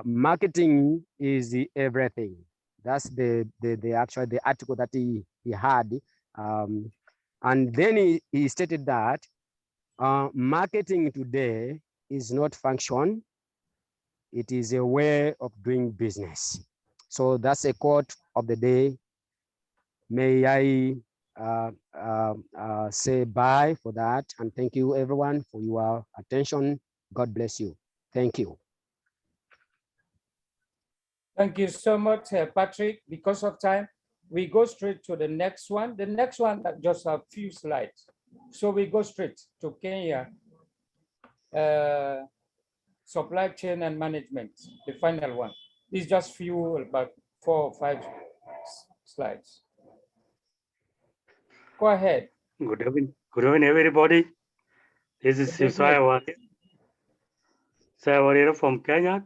marketing is everything. That's the article that he had. And then he stated that marketing today is not function, it is a way of doing business. So that's a quote of the day. May I say bye for that, and thank you everyone for your attention. God bless you. Thank you. Thank you so much, Patrick. Because of time, we go straight to the next one. The next one just a few slides. So we go straight to Kenya. Supply chain and management, the final one. It's just few, about 4 or 5 slides. Go ahead. Good evening, everybody. This is Sisai Warrior from Kenya,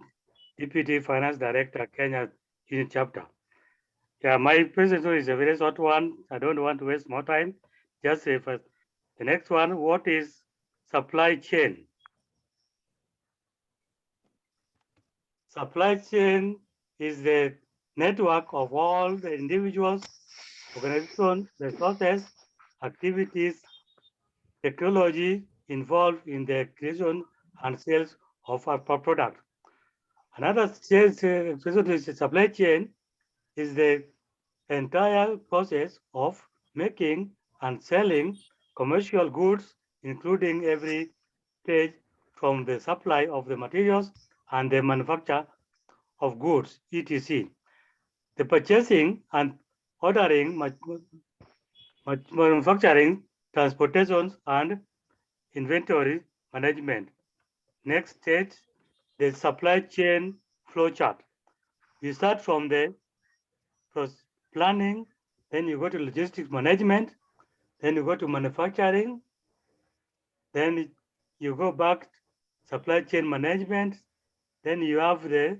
Deputy Finance Director, Kenya Unit Chapter. Yeah, my presentation is a very short one. I don't want to waste more time. Just The next one, what is supply chain? Supply chain is the network of all the individuals, organizations, resources, activities, technology involved in the creation and sales of our product. Another supply chain is the entire process of making and selling commercial goods, including every stage from the supply of the materials and the manufacture of goods, etc. The purchasing and ordering, manufacturing, transportation, and inventory management. Next stage, the supply chain flow chart. You start from the planning, then you go to logistics management, then you go to manufacturing, then you go back supply chain management, then you have the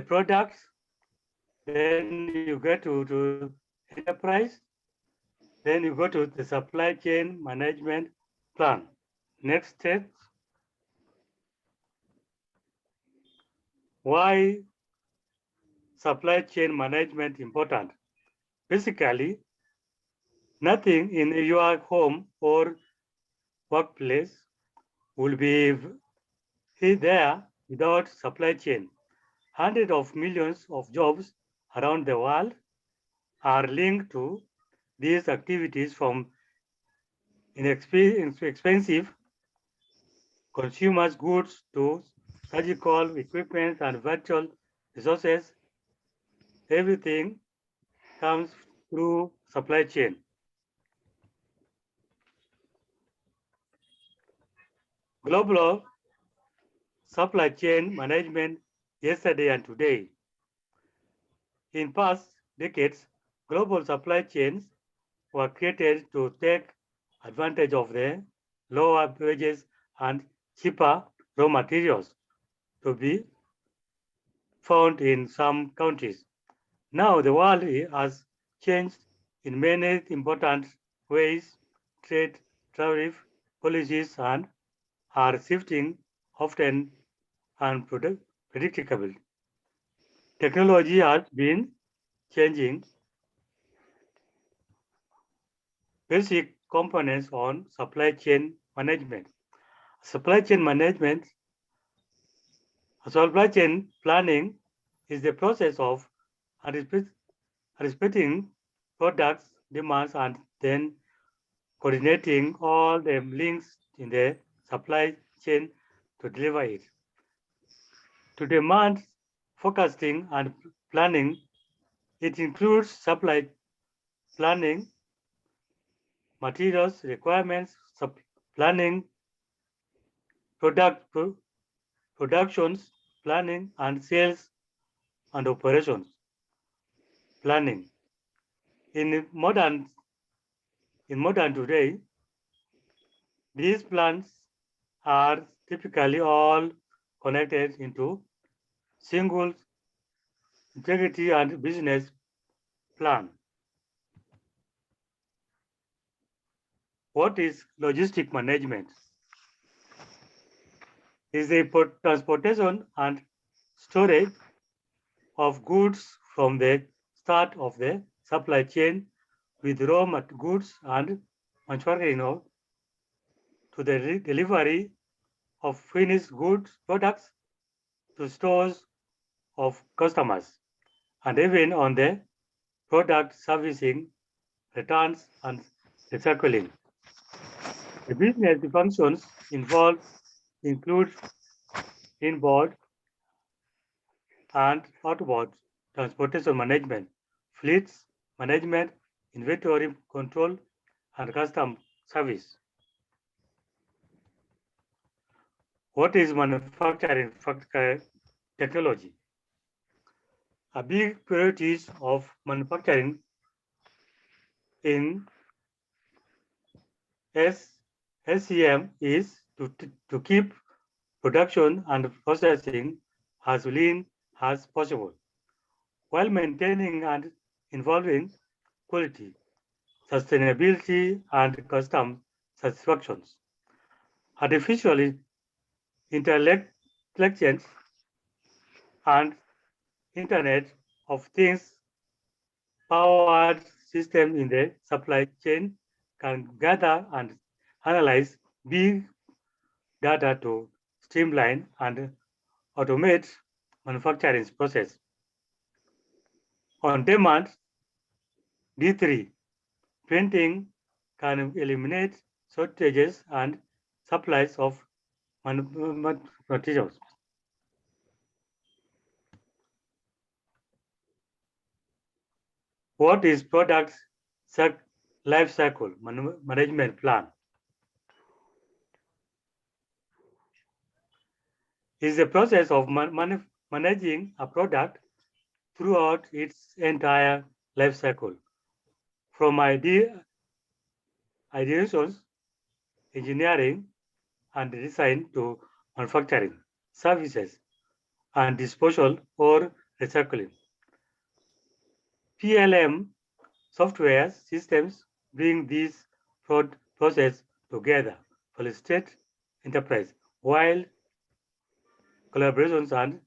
products, then you get to enterprise, then you go to the supply chain management plan. Next step, why supply chain management important? Basically, nothing in your home or workplace will be there without supply chain. Hundreds of millions of jobs around the world are linked to these activities, from inexpensive consumer goods to surgical equipment and virtual resources. Everything comes through supply chain. Global supply chain management yesterday and today. In past decades, global supply chains were created to take advantage of the lower wages and cheaper raw materials to be found in some countries. Now the world has changed in many important ways. Trade, tariff policies and are shifting often unpredictable. Technology has been changing basic components on supply chain management. Supply chain planning is the process of anticipating products, demands, and then coordinating all the links in the supply chain to deliver it. To demand forecasting and planning, it includes supply planning, materials requirements, planning, productions planning, and sales and operations planning. In modern today, these plans are typically all connected into single integrity and business plan. What is logistic management? Is the transportation and storage of goods from the start of the supply chain with raw goods and manufacturing to the delivery of finished goods products to stores of customers, and even on the product servicing, returns, and recycling. The business functions involved include inbound and outbound transportation management, fleets management, inventory control, and custom service. What is manufacturing technology? A big priority of manufacturing in SCM is to keep production and processing as lean as possible, while maintaining and involving quality, sustainability, and customer satisfactions. Artificial intelligence and Internet of Things powered systems in the supply chain can gather and analyze big data to streamline and automate manufacturing process. On demand, D3, printing can eliminate shortages and supplies of materials. What is product life cycle management plan? Is the process of managing a product throughout its entire life cycle, from ideations, engineering, and design to manufacturing, services, and disposal or recycling. PLM software systems bring these processes together for the state enterprise, while collaborations and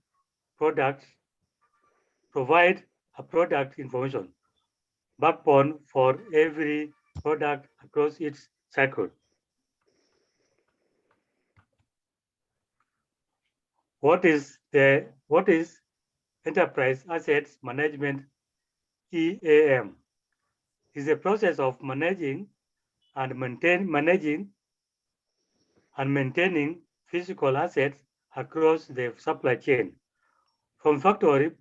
products provide a product information backbone for every product across its cycle. What is enterprise assets management, EAM? Is a process of managing and maintaining physical assets across the supply chain, from factory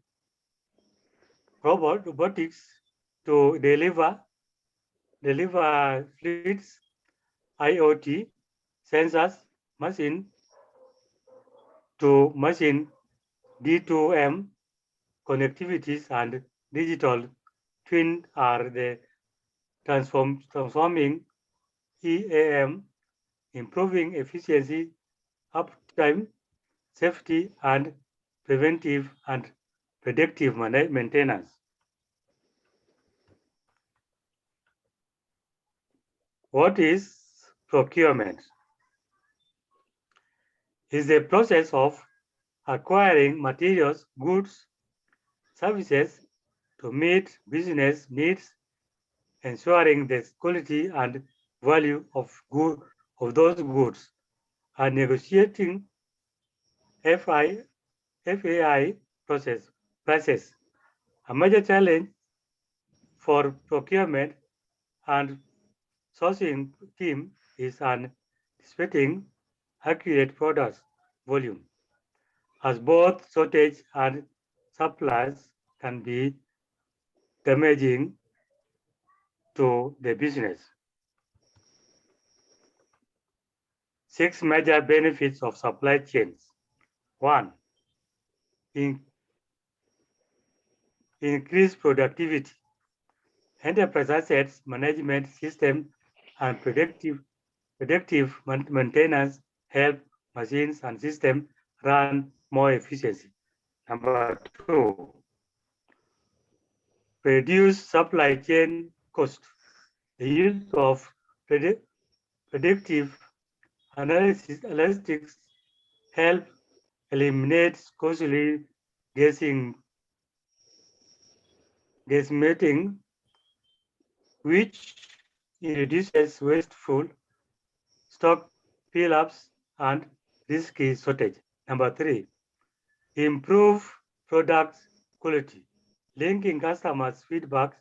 robotics to deliver fleets, IoT, sensors, machine to machine, D2M, connectivities and digital twin are the transforming EAM, improving efficiency, uptime, safety, and preventive and predictive maintenance. What is procurement? Is the process of acquiring materials, goods, services to meet business needs, ensuring the quality and value of those goods, and negotiating FAI prices. A major challenge for procurement and sourcing team is anticipating accurate product volume, as both shortage and supplies can be damaging to the business. 6 major benefits of supply chains. 1. Increase productivity. Enterprise assets management system and predictive maintenance help machines and systems run more efficiently. Number 2, reduce supply chain cost. The use of predictive analytics help eliminate costly guesstimating, which reduces wasteful stock fill-ups and risky shortage. Number 3, improve product quality. Linking customers' feedback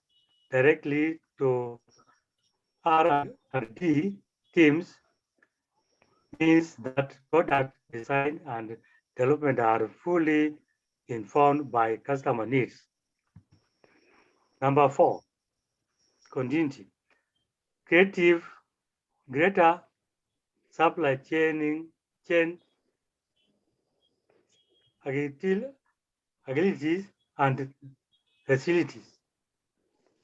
directly to R&D teams means that product design and development are fully informed by customer needs. Number 4, continuity. Greater supply chain agilities and facilities.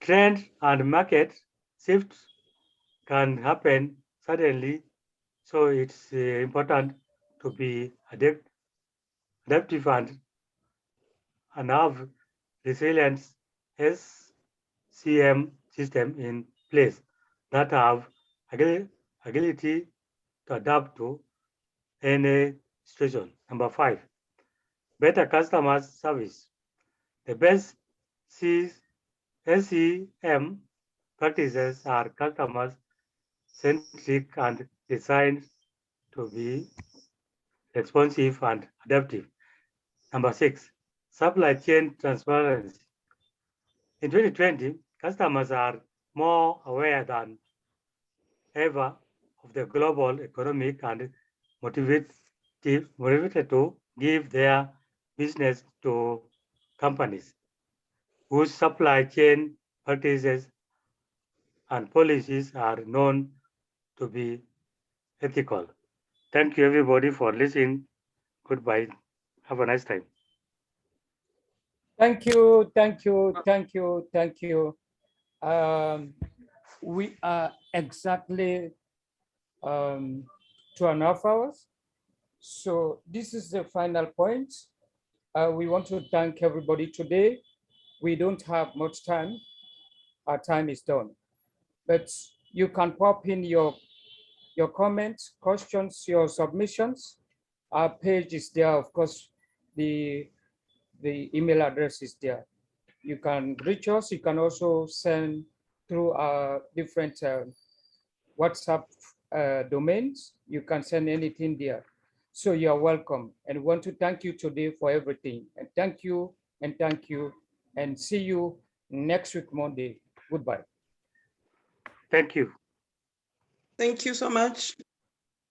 Trend and market shifts can happen suddenly, so it's important to be adaptive and have resilient SCM system in place that have agility to adapt to any situation. Number 5, better customer service. The best SEM practices are customer-centric and designed to be responsive and adaptive. Number 6, supply chain transparency. In 2020, customers are more aware than ever of the global economic and motivated to give their business to companies whose supply chain practices and policies are known to be ethical. Thank you everybody for listening. Goodbye. Have a nice time. Thank you, thank you, thank you, thank you. We are exactly 2.5 hours. So this is the final point. We want to thank everybody today. We don't have much time. Our time is done. But you can pop in your comments, questions, your submissions. Our page is there, of course, the email address is there. You can reach us. You can also send through our different WhatsApp domains. You can send anything there. So you're welcome. And want to thank you today for everything. And thank you, and see you next week, Monday. Goodbye. Thank you. Thank you so much.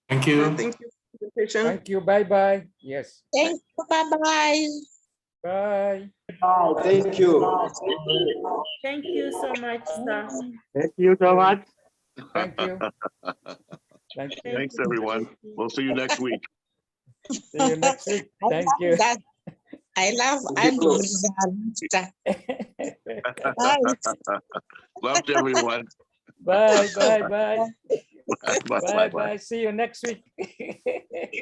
Thank you. Thank you for the presentation. Thank you. Bye-bye. Yes. Thank you. Bye-bye. Bye. Thank you. Thank you so much, sir. Thank you so much. Thank you. Thank you. Thanks, everyone. We'll see you next week. See you next week. Thank you. I love Andrew. Love to everyone. Bye, bye, bye. Bye, bye, Bye, bye. bye. See you next week.